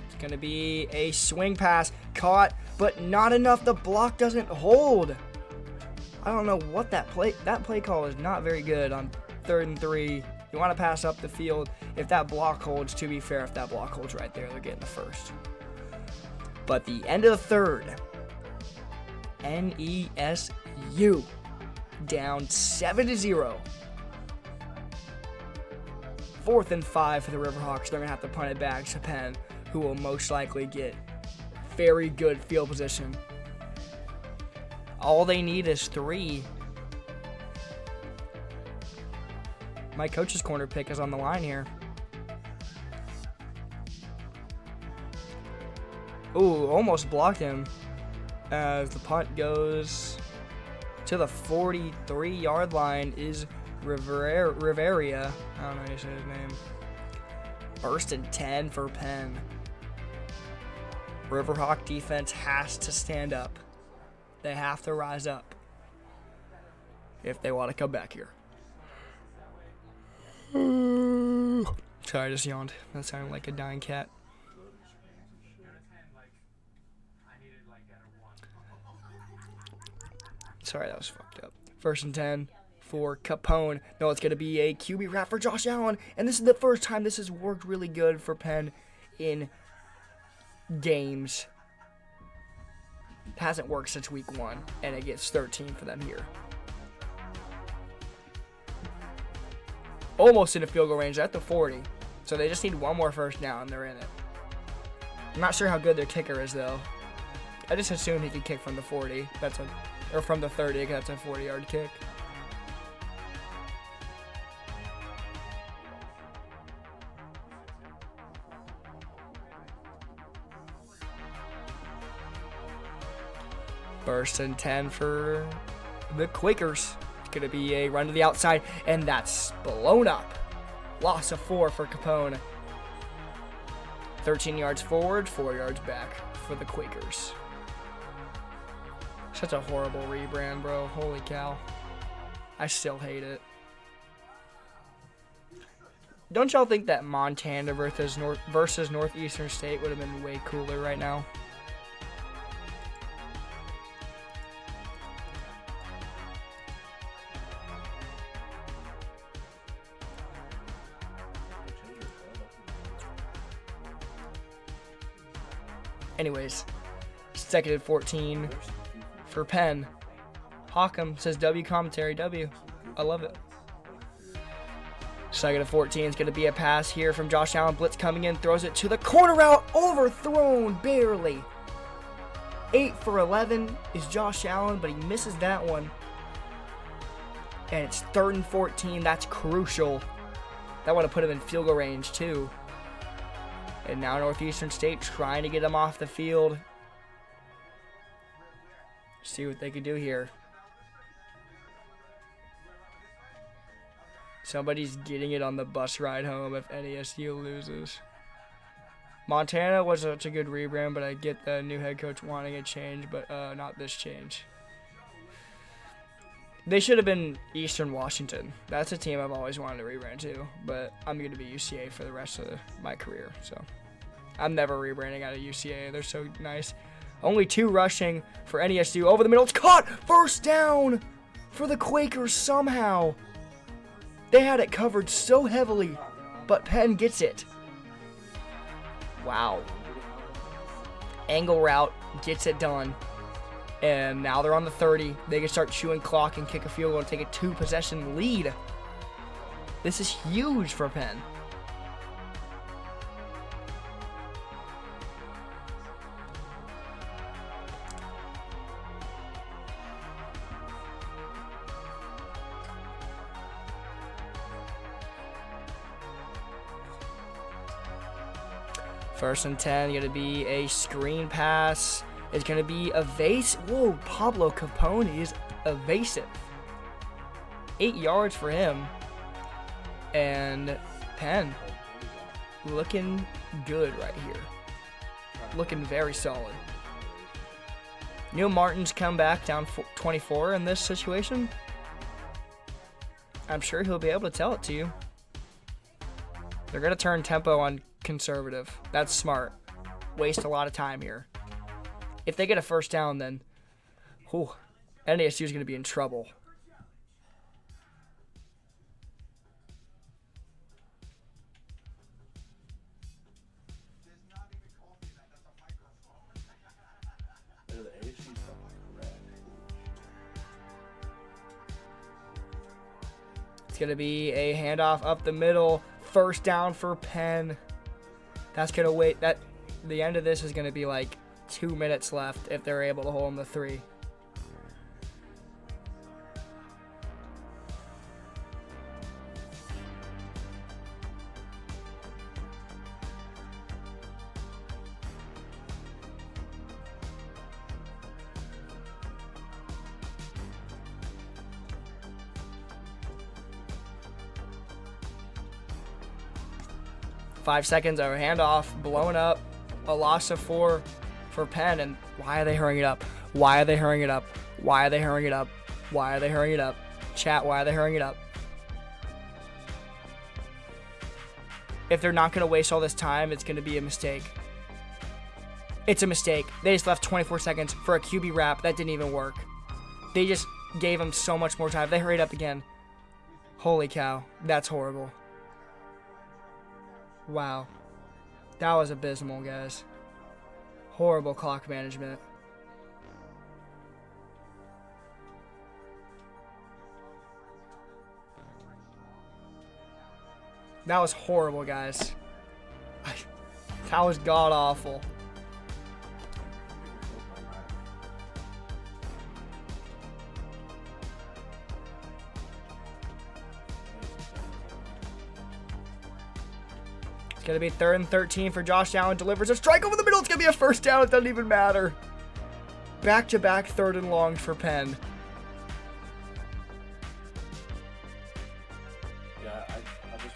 S1: It's going to be a swing pass. Caught, but not enough. The block doesn't hold. I don't know what that play call is not very good on 3rd and 3. You want to pass up the field. If that block holds, to be fair, if that block holds right there, they're getting the first. But the end of the 3rd, NESU down 7-0. 4th and 5 for the Riverhawks. They're going to have to punt it back to Penn, who will most likely get very good field position. All they need is 3. My coach's corner pick is on the line here. Ooh, almost blocked him as the punt goes to the 43-yard line. Is Riveria. I don't know how you say his name. 1st and 10 for Penn. Riverhawk defense has to stand up. They have to rise up if they want to come back here. Sorry, I just yawned. That sounded like a dying cat. Sorry, that was fucked up. 1st and 10 for Capone. No, it's going to be a QB wrap for Josh Allen. And this is the first time this has worked really good for Penn in games. It hasn't worked since week 1, and it gets 13 for them here. Almost in a field goal range at the 40. So they just need one more first down, and they're in it. I'm not sure how good their kicker is, though. I just assume he can kick from the 40. Or from the 30, that's a 40-yard kick. First and 10 for the Quakers. It's going to be a run to the outside, and that's blown up. Loss of 4 for Capone. 13 yards forward, 4 yards back for the Quakers. Such a horrible rebrand, bro. Holy cow. I still hate it. Don't y'all think that Montana versus Northeastern State would have been way cooler right now? Anyways, 2nd and 14 for Penn. Hawkham says W commentary, W. I love it. Second and 14 is going to be a pass here from Josh Allen. Blitz coming in, throws it to the corner route, overthrown barely. 8 for 11 is Josh Allen, but he misses that one. And it's 3rd and 14. That's crucial. That would have put him in field goal range too. And now Northeastern State trying to get him off the field. See what they can do here. Somebody's getting it on the bus ride home if NESU loses. Montana was such a good rebrand, but I get the new head coach wanting a change, but not this change. They should have been Eastern Washington. That's a team I've always wanted to rebrand to, but I'm going to be UCA for the rest of my career. So I'm never rebranding out of UCA. They're so nice. Only 2 rushing for NESU. Over the middle. It's caught. First down for the Quakers somehow. They had it covered so heavily, but Penn gets it. Wow. Angle route gets it done. And now they're on the 30. They can start chewing clock and kick a field goal and take a 2-possession lead. This is huge for Penn. First and 10, going to be a screen pass. It's going to be evasive. Whoa, Pablo Capone is evasive. 8 yards for him. And Penn looking good right here. Looking very solid. Neil Martin's come back down 24 in this situation. I'm sure he'll be able to tell it to you. They're going to turn tempo on conservative. That's smart. Waste a lot of time here. If they get a first down, then NASU is going to be in trouble. It's going to be a handoff up the middle. First down for Penn. That's going to wait. The end of this is going to be like 2 minutes left if they're able to hold them to 3. Five seconds, a handoff, blown up, a loss of 4 for Penn, and why are they hurrying it up? Why are they hurrying it up? Why are they hurrying it up? Why are they hurrying it up? Chat, why are they hurrying it up? If they're not going to waste all this time, it's going to be a mistake. It's a mistake. They just left 24 seconds for a QB wrap. That didn't even work. They just gave them so much more time. They hurried up again. Holy cow. That's horrible. Wow. That was abysmal, guys. Horrible clock management. That was horrible, guys. That was god-awful. It's going to be 3rd and 13 for Josh Allen. Delivers a strike over the middle. It's going to be a first down. It doesn't even matter. Back-to-back 3rd and longs for Penn.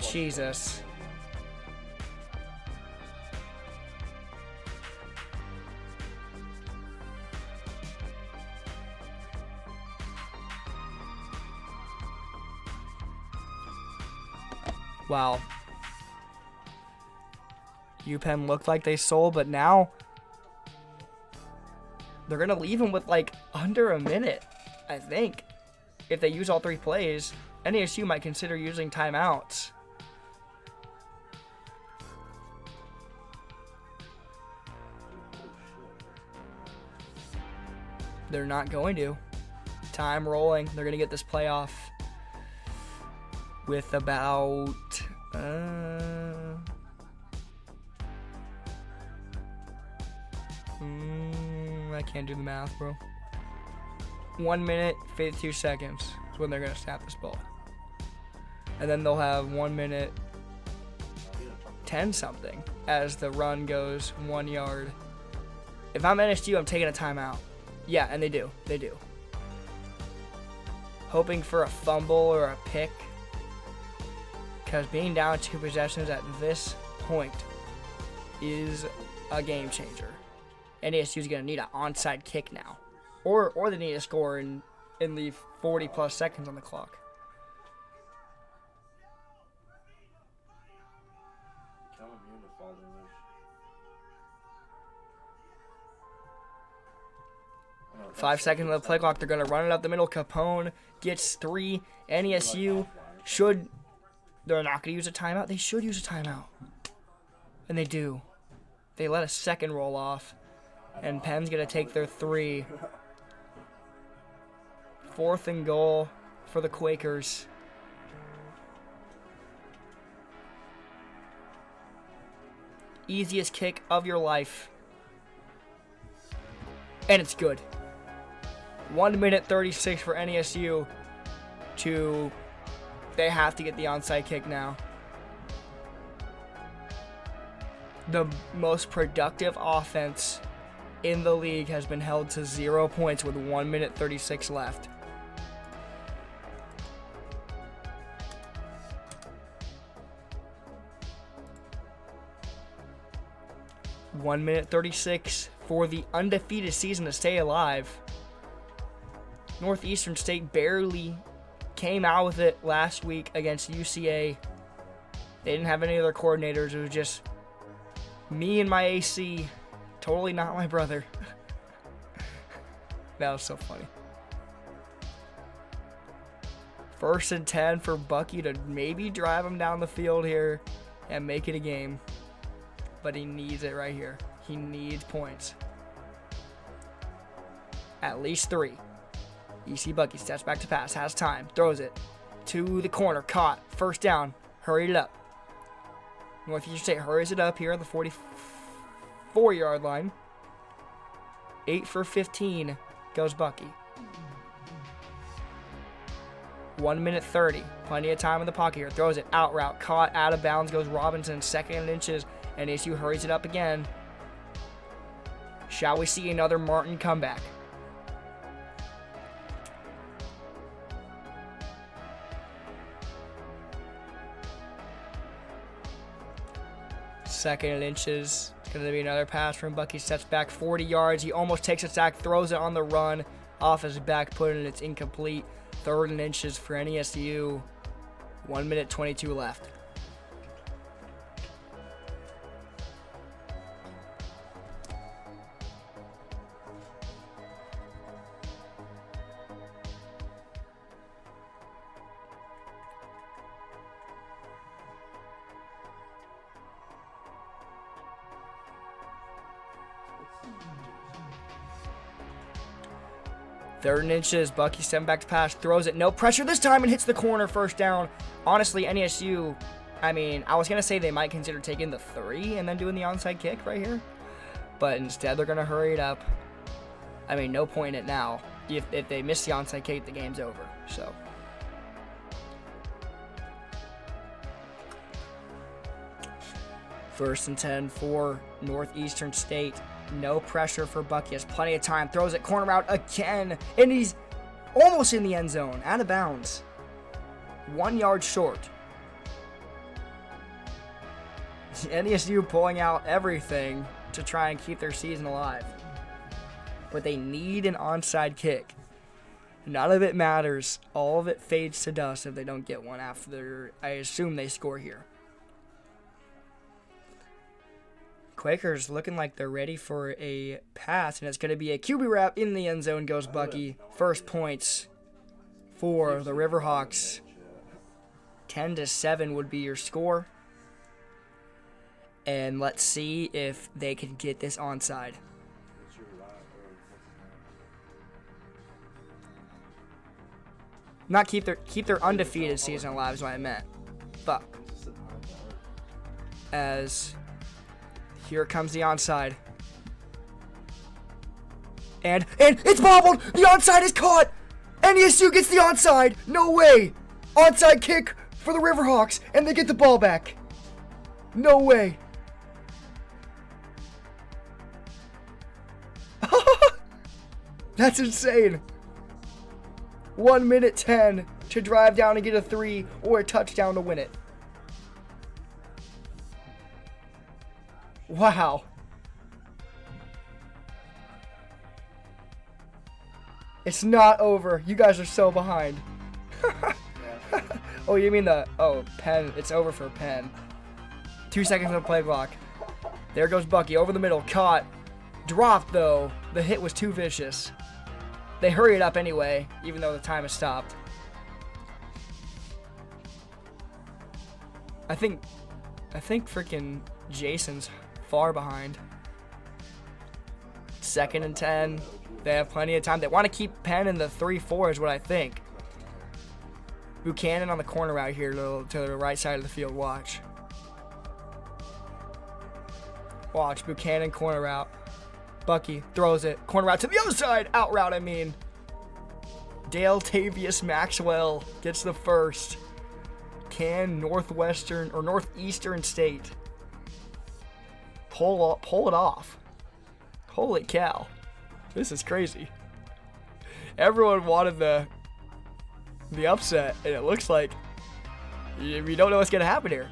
S1: Jesus. Wow. UPenn looked like they sold, but now they're going to leave him with like under a minute, I think. If they use all 3 plays, NASU might consider using timeouts. They're not going to. Time rolling. They're going to get this play off. with about I can't do the math, bro. 1 minute 52 seconds is when they're gonna snap this ball, and then they'll have 1 minute 10 something as the run goes 1 yard. If I'm NSU, I'm taking a timeout. Yeah, and they do. Hoping for a fumble or a pick, because being down 2 possessions at this point is a game changer. NDSU is going to need an onside kick now, or they need to score in the 40 plus seconds on the clock. Five seconds of the play clock. They're going to run it up the middle. Capone gets 3. NESU should. They're not going to use a timeout. They should use a timeout. And they do. They let a second roll off. And Penn's going to take their 3. 4th and goal for the Quakers. Easiest kick of your life. And it's good. 1 minute 36 for NESU they have to get the onside kick now. The most productive offense in the league has been held to 0 points with 1 minute 36 left. One minute 36 for the undefeated season to stay alive. Northeastern State barely came out with it last week against UCA. They didn't have any other coordinators. It was just me and my AC. Totally not my brother. That was so funny. 1st and 10 for Bucky to maybe drive him down the field here and make it a game. But he needs it right here. He needs points. At least 3. EC Bucky steps back to pass, has time, throws it to the corner, caught, 1st down, hurried it up. Northeastern State hurries it up here on the 44-yard line. 8 for 15 goes Bucky. 1 minute 30, plenty of time in the pocket here, throws it, out route, caught, out of bounds goes Robinson, 2nd and inches, and ASU hurries it up again. Shall we see another Martin comeback? Second and inches. It's going to be another pass from Bucky. Steps back 40 yards. He almost takes a sack, throws it on the run off his back foot, and it's incomplete. 3rd and inches for NESU. 1 minute 22 left. Third and inches, Bucky stepping back to pass, throws it, no pressure this time, and hits the corner, 1st down. Honestly, NESU, I mean, I was going to say they might consider taking the 3 and then doing the onside kick right here, but instead they're going to hurry it up. I mean, no point in it now. If they miss the onside kick, the game's over, so. First and 10 for Northeastern State. No pressure for Bucky. Has plenty of time. Throws it corner out again. And he's almost in the end zone. Out of bounds. 1 yard short. NESU pulling out everything to try and keep their season alive. But they need an onside kick. None of it matters. All of it fades to dust if they don't get one after, I assume, they score here. Quakers looking like they're ready for a pass, and it's going to be a QB wrap in the end zone goes Bucky. 1st points for the Riverhawks. 10-7 would be your score. And let's see if they can get this onside. Not keep their undefeated season alive is what I meant. Fuck. As here comes the onside. And it's bobbled! The onside is caught! NESU gets the onside! No way! Onside kick for the Riverhawks, and they get the ball back. No way. That's insane. 1 minute 10 to drive down and get a 3 or a touchdown to win it. Wow. It's not over. You guys are so behind. Oh, you mean Penn. It's over for Penn. 2 seconds on the play clock. There goes Bucky over the middle. Caught. Dropped, though. The hit was too vicious. They hurry it up anyway, even though the time has stopped. I think freaking Jason's far behind. 2nd and 10. They have plenty of time. They want to keep Penn in the 3-4 is what I think. Buchanan on the corner out here to the right side of the field. Watch. Watch. Buchanan corner route. Bucky throws it. Corner route to the other side. Out route, I mean. Dale Tavius Maxwell gets the first. Can Northeastern State pull it off? Holy cow. This is crazy. Everyone wanted the upset, and it looks like you don't know what's going to happen here.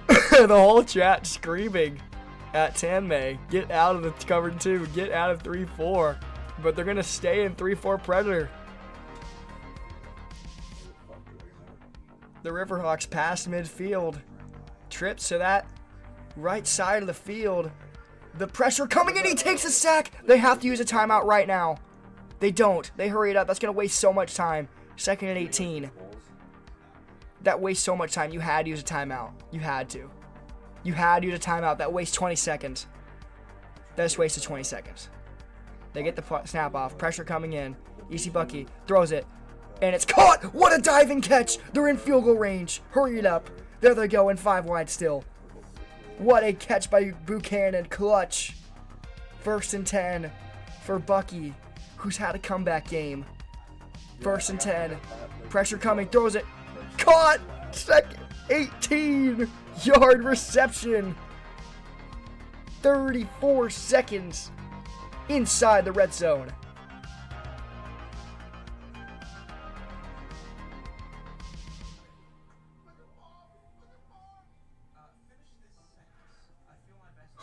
S1: The whole chat screaming at Tanmay, get out of the cover 2, get out of 3-4. But they're going to stay in 3-4 Predator. The Riverhawks pass midfield. Trips to that right side of the field. The pressure coming in. He takes a sack. They have to use a timeout right now. They don't. They hurry it up. That's going to waste so much time. 2nd and 18. That wastes so much time. You had to use a timeout. You had to. You had to use a timeout. That wastes 20 seconds. That just wasted 20 seconds. They get the snap off. Pressure coming in. EC Bucky throws it. And it's caught! What a diving catch! They're in field goal range. Hurry it up. There they go in 5 wide still. What a catch by Buchanan. Clutch. 1st and 10 for Bucky, who's had a comeback game. 1st and 10. Pressure coming. Throws it. Caught! 2nd. 18-yard reception. 34 seconds inside the red zone.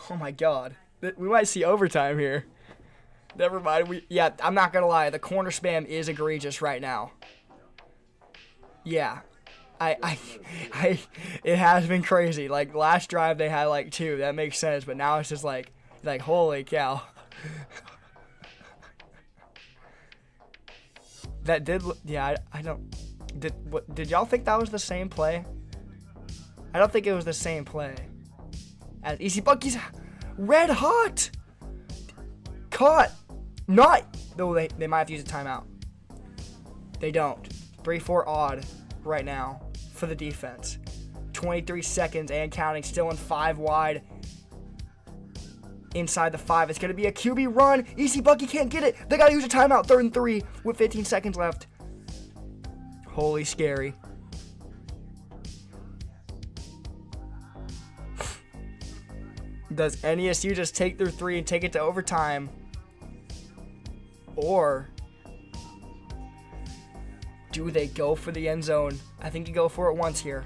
S1: Oh my god. We might see overtime here. Never mind. I'm not gonna lie. The corner spam is egregious right now. Yeah. It has been crazy. Like, last drive they had like 2. That makes sense. But now it's just like holy cow. That did, yeah, I don't, did y'all think that was the same play? I don't think it was the same play. As EC Bucky's red hot. Caught. Not, though they might have to use a timeout. They don't. 3-4 odd right now for the defense. 23 seconds and counting, still in 5 wide. Inside the 5. It's going to be a QB run. EC Bucky can't get it. They got to use a timeout. 3rd and 3 with 15 seconds left. Holy scary. Does NESU just take their 3 and take it to overtime? Or do they go for the end zone? I think you go for it once here.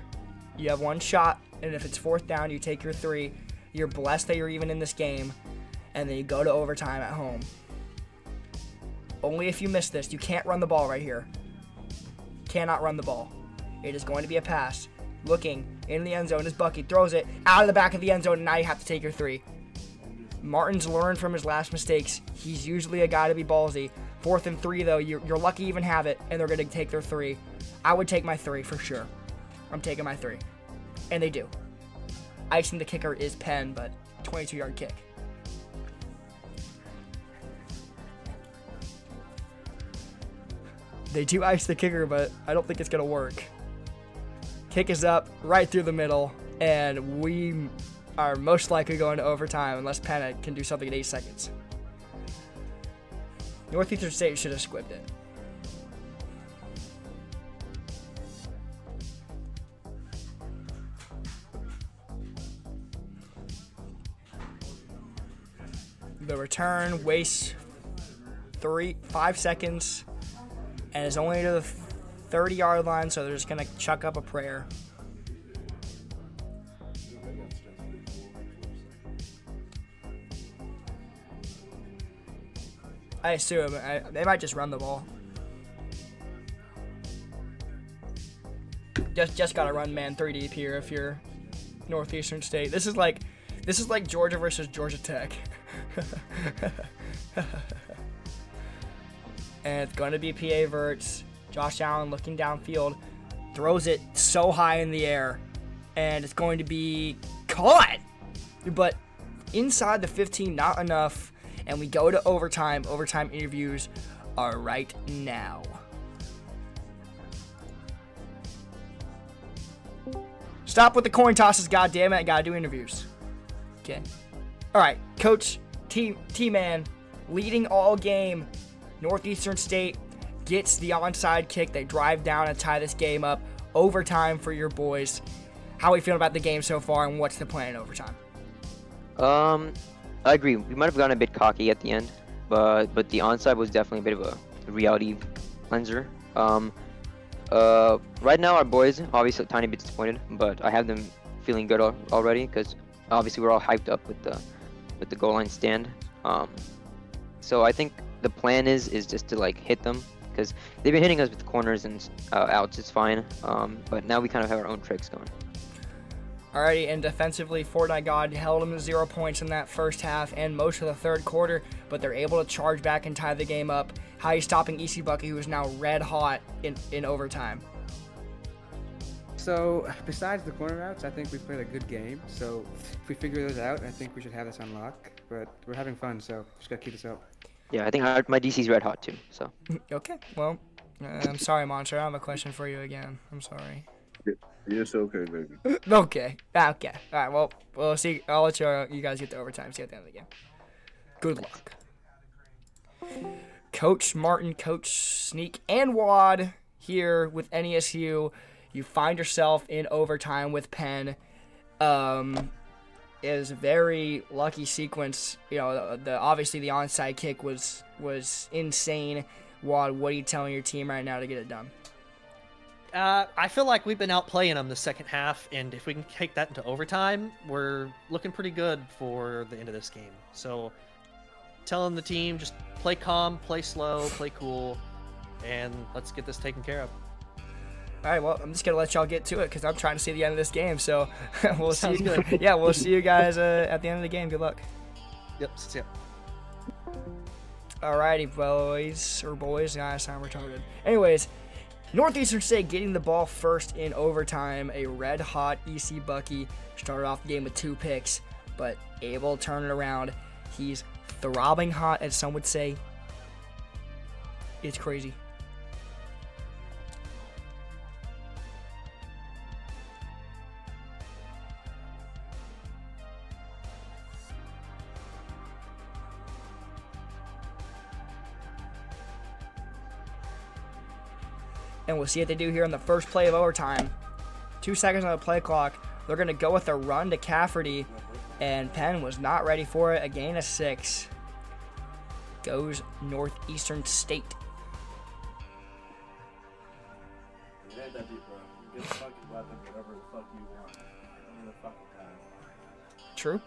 S1: You have one shot, and if it's 4th down, you take your 3. You're blessed that you're even in this game, and then you go to overtime at home. Only if you miss this. You can't run the ball right here. Cannot run the ball. It is going to be a pass. Looking in the end zone as Bucky throws it out of the back of the end zone, and now you have to take your 3. Martin's learned from his last mistakes. He's usually a guy to be ballsy. 4th and 3, though. You're lucky you even have it, and they're going to take their 3. I would take my 3 for sure. I'm taking my 3. And they do. Icing the kicker is Penn, but 22-yard kick. They do ice the kicker, but I don't think it's going to work. Kick is up right through the middle, and we are most likely going to overtime unless Penn can do something in 8 seconds. Northeastern State should have squibbed it. The return wastes 5 seconds and is only to the 30-yard line, so they're just going to chuck up a prayer. I assume they might just run the ball. Just gotta run man 3 deep here if you're Northeastern State. This is like Georgia versus Georgia Tech. And it's going to be PA Verts. Josh Allen looking downfield, throws it so high in the air, and it's going to be caught. But inside the 15, not enough, and we go to overtime. Overtime interviews are right now. Stop with the coin tosses, goddammit. I gotta do interviews. Okay. All right, Coach T-Man leading all game. Northeastern State gets the onside kick. They drive down and tie this game up. Overtime for your boys. How are we feeling about the game so far, and what's the plan in overtime?
S2: I agree. We might have gotten a bit cocky at the end, but the onside was definitely a bit of a reality cleanser. Right now our boys obviously a tiny bit disappointed, but I have them feeling good already because obviously we're all hyped up with the goal line stand. So I think the plan is just to like hit them because they've been hitting us with corners and outs. It's fine, but now we kind of have our own tricks going.
S1: Alrighty, and defensively, Fortnite God held them to 0 points in that first half and most of the third quarter, but they're able to charge back and tie the game up. How are you stopping EC Bucky, who is now red hot in overtime?
S4: So, besides the corner routes, I think we played a good game. So, if we figure those out, I think we should have this on lock. But we're having fun, so just gotta keep this up.
S2: Yeah, I think my DC's red hot too. So.
S1: Okay, well, I'm sorry, Monster. I have a question for you again. I'm sorry.
S3: Yes, okay, baby.
S1: Okay. All right. Well, we'll see. I'll let you guys get to overtime. See you at the end of the game. Good luck. Coach Martin, Coach Sneak, and Wad here with NESU. You find yourself in overtime with Penn. It is a very lucky sequence. You know, obviously the onside kick was insane. Wad, what are you telling your team right now to get it done?
S5: I feel like we've been outplaying them the second half, and if we can take that into overtime, we're looking pretty good for the end of this game. So, telling the team, just play calm, play slow, play cool, and let's get this taken care of.
S1: All right, well, I'm just going to let y'all get to it because I'm trying to see the end of this game. So, we'll see.
S5: Sounds good.
S1: Yeah, we'll see you guys at the end of the game. Good luck.
S5: Yep, see ya.
S1: Alrighty, boys. Nah, I sound retarded. Anyways, Northeastern State getting the ball first in overtime. A red-hot EC Bucky started off the game with 2 picks, but able to turn it around. He's throbbing hot, as some would say. It's crazy. And we'll see what they do here in the first play of overtime. 2 seconds on the play clock. They're going to go with a run to Cafferty, and Penn was not ready for it. A gain of 6. Goes Northeastern State.
S8: It ain't that deep, bro. You get a fucking weapon, whatever the fuck you want. Any the fucking time.
S1: True.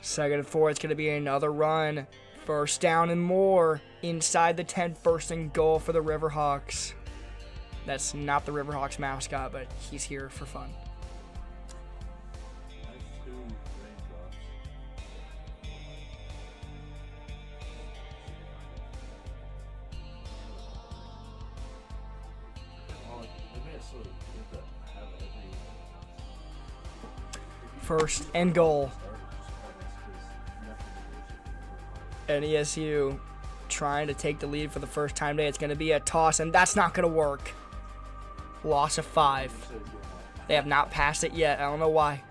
S1: Second and 4, it's going to be another run. First down and more. Inside the 10, first and goal for the Riverhawks. That's not the Riverhawks mascot, but he's here for fun.
S8: Nice 2 raindrops. Oh, they made it so you have to have every
S1: First and goal.
S8: start, just
S1: And ESU trying to take the lead for the first time today. It's going to be a toss, and that's not going to work. Loss of 5. They have not passed it yet. I don't know why.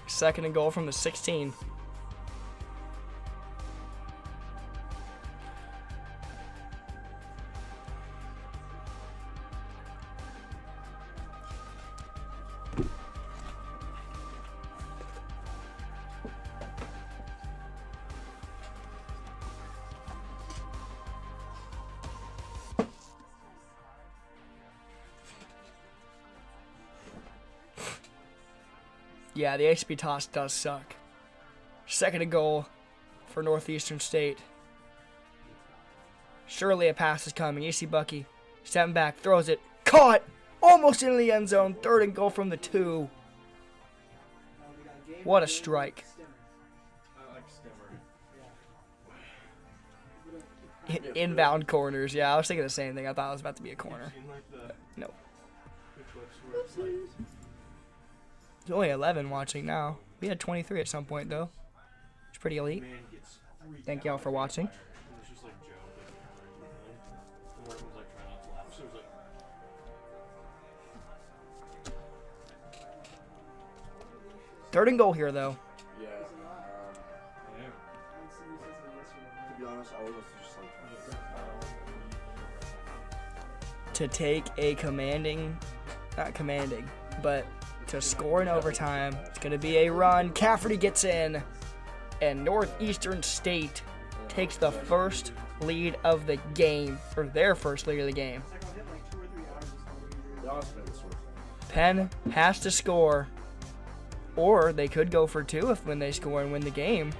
S1: Second and goal from the 16. Yeah, the HB toss does suck. Second and goal for Northeastern State. Surely a pass is coming. EC Bucky stepping back, throws it, caught, almost into the end zone. Third and goal from the 2. What a strike. Inbound corners. Yeah, I was thinking the same thing. I thought it was about to be a corner. No. There's only 11 watching now. We had 23 at some point, though. It's pretty elite. Thank y'all for watching. Third and goal here, though.
S8: Yeah. To be honest, I was just like
S1: To take a not commanding, but to score in overtime. It's going to be a run. Cafferty gets in, and Northeastern State takes the first lead of the game, or their first lead of the game. Penn has to score, or they could go for 2 when they score and win the game.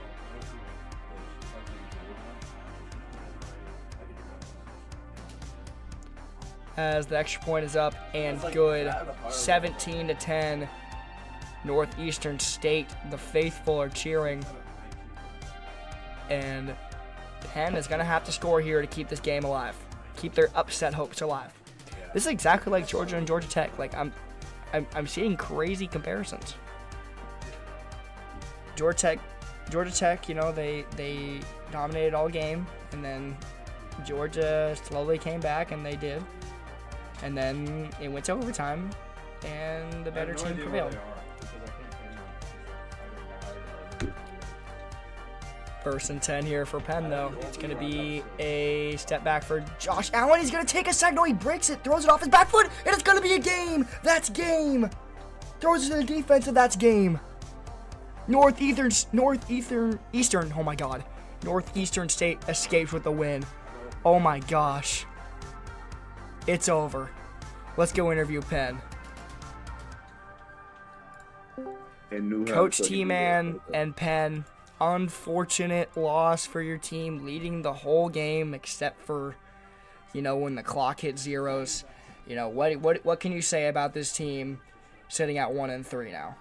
S1: As the extra point is up and good. 17-10. Northeastern State, the faithful are cheering. And Penn is going to have to score here to keep this game alive. Keep their upset hopes alive. This is exactly like Georgia and Georgia Tech. Like I'm seeing crazy comparisons. Georgia Tech, you know, they dominated all game, and then Georgia slowly came back, and they did. And then it went to overtime, and the better team prevailed. First and 10 here for Penn, though. It's going to be a step back for Josh Allen. He's going to take a sack. No, he breaks it, throws it off his back foot, and it's going to be a game. That's game. Throws it to the defense, and that's game. Northeastern, oh my God. Northeastern State escapes with the win. Oh my gosh. It's over. Let's go interview Penn. Coach T-Man and Penn, unfortunate loss for your team, leading the whole game except for, you know, when the clock hit zeros. You know, what can you say about this team sitting at 1-3 now?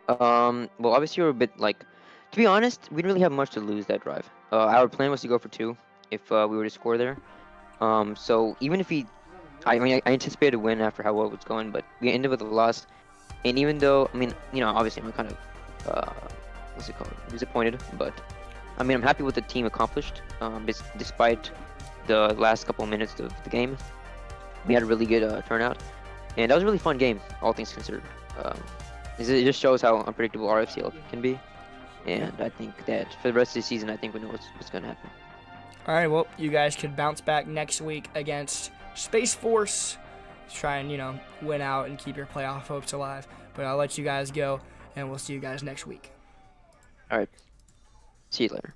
S2: Well, obviously we're a bit like, to be honest, we didn't really have much to lose that drive. Our plan was to go for 2 if we were to score there. So even if I anticipated a win after how well it was going, but we ended with a loss. And even though, I mean, you know, obviously I'm kind of, disappointed, but I mean, I'm happy with the team accomplished. Despite the last couple of minutes of the game, we had a really good turnout, and that was a really fun game, all things considered. It just shows how unpredictable RFCL can be, and I think that for the rest of the season, I think we know what's going to happen.
S1: All right, well, you guys can bounce back next week against Space Force to try and, you know, win out and keep your playoff hopes alive. But I'll let you guys go, and we'll see you guys next week.
S2: All right. See you later.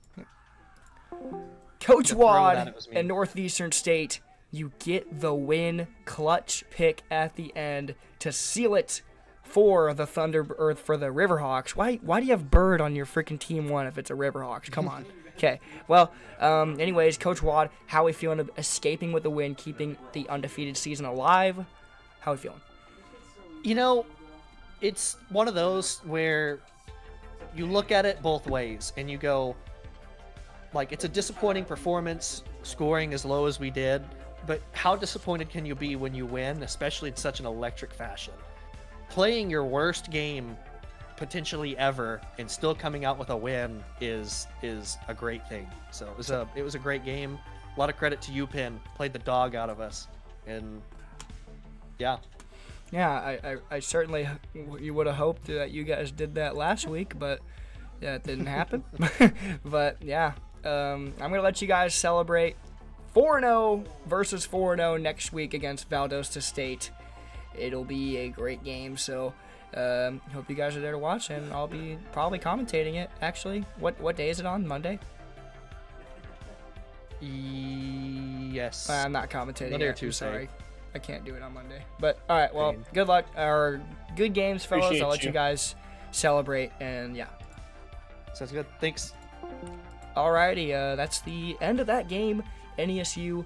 S1: Coach Wad and Northeastern State, you get the win. Clutch pick at the end to seal it for the for the Riverhawks. Why do you have Bird on your freaking team 1 if it's a Riverhawks? Come on. Okay. Well, anyways, Coach Wad, how are we feeling escaping with the win, keeping the undefeated season alive? How are we feeling?
S5: You know, it's one of those where you look at it both ways and you go, like, it's a disappointing performance scoring as low as we did, but how disappointed can you be when you win, especially in such an electric fashion? Playing your worst game potentially ever, and still coming out with a win is a great thing. So it was a great game. A lot of credit to you, Penn. Played the dog out of us, and yeah.
S1: Yeah, I certainly you would have hoped that you guys did that last week, but yeah, it didn't happen. But yeah, I'm gonna let you guys celebrate 4-0 versus 4-0 next week against Valdosta State. It'll be a great game, so hope you guys are there to watch, and I'll be probably commentating it. Actually, what day is it on? Monday?
S5: Yes.
S1: I'm not commentating
S5: Monday or
S1: it. I'm
S5: Tuesday.
S1: sorry. I can't do it on Monday. But all right, well, good luck or good games, fellas.
S6: Appreciate
S1: I'll let
S6: you.
S1: you guys celebrate, and yeah.
S5: Sounds good. Thanks.
S1: Alrighty, that's the end of that game. NESU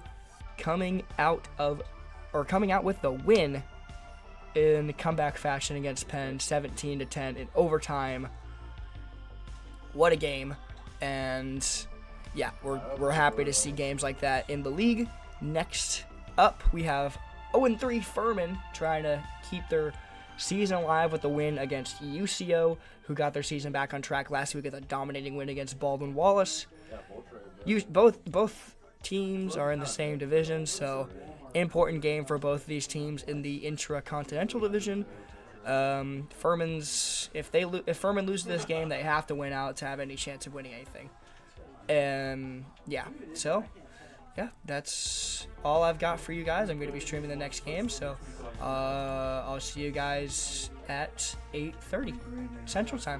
S1: coming out with the win in comeback fashion against Penn, 17-10 in overtime. What a game! And yeah, we're happy to see games like that in the league. Next up, we have 0-3 Furman trying to keep their season alive with the win against UCO, who got their season back on track last week with a dominating win against Baldwin Wallace. Both teams are in the same division, so important game for both of these teams in the intra-continental division. If Furman loses this game, they have to win out to have any chance of winning anything. Yeah, that's all I've got for you guys. I'm going to be streaming the next game, so I'll see you guys at 8:30 Central Time.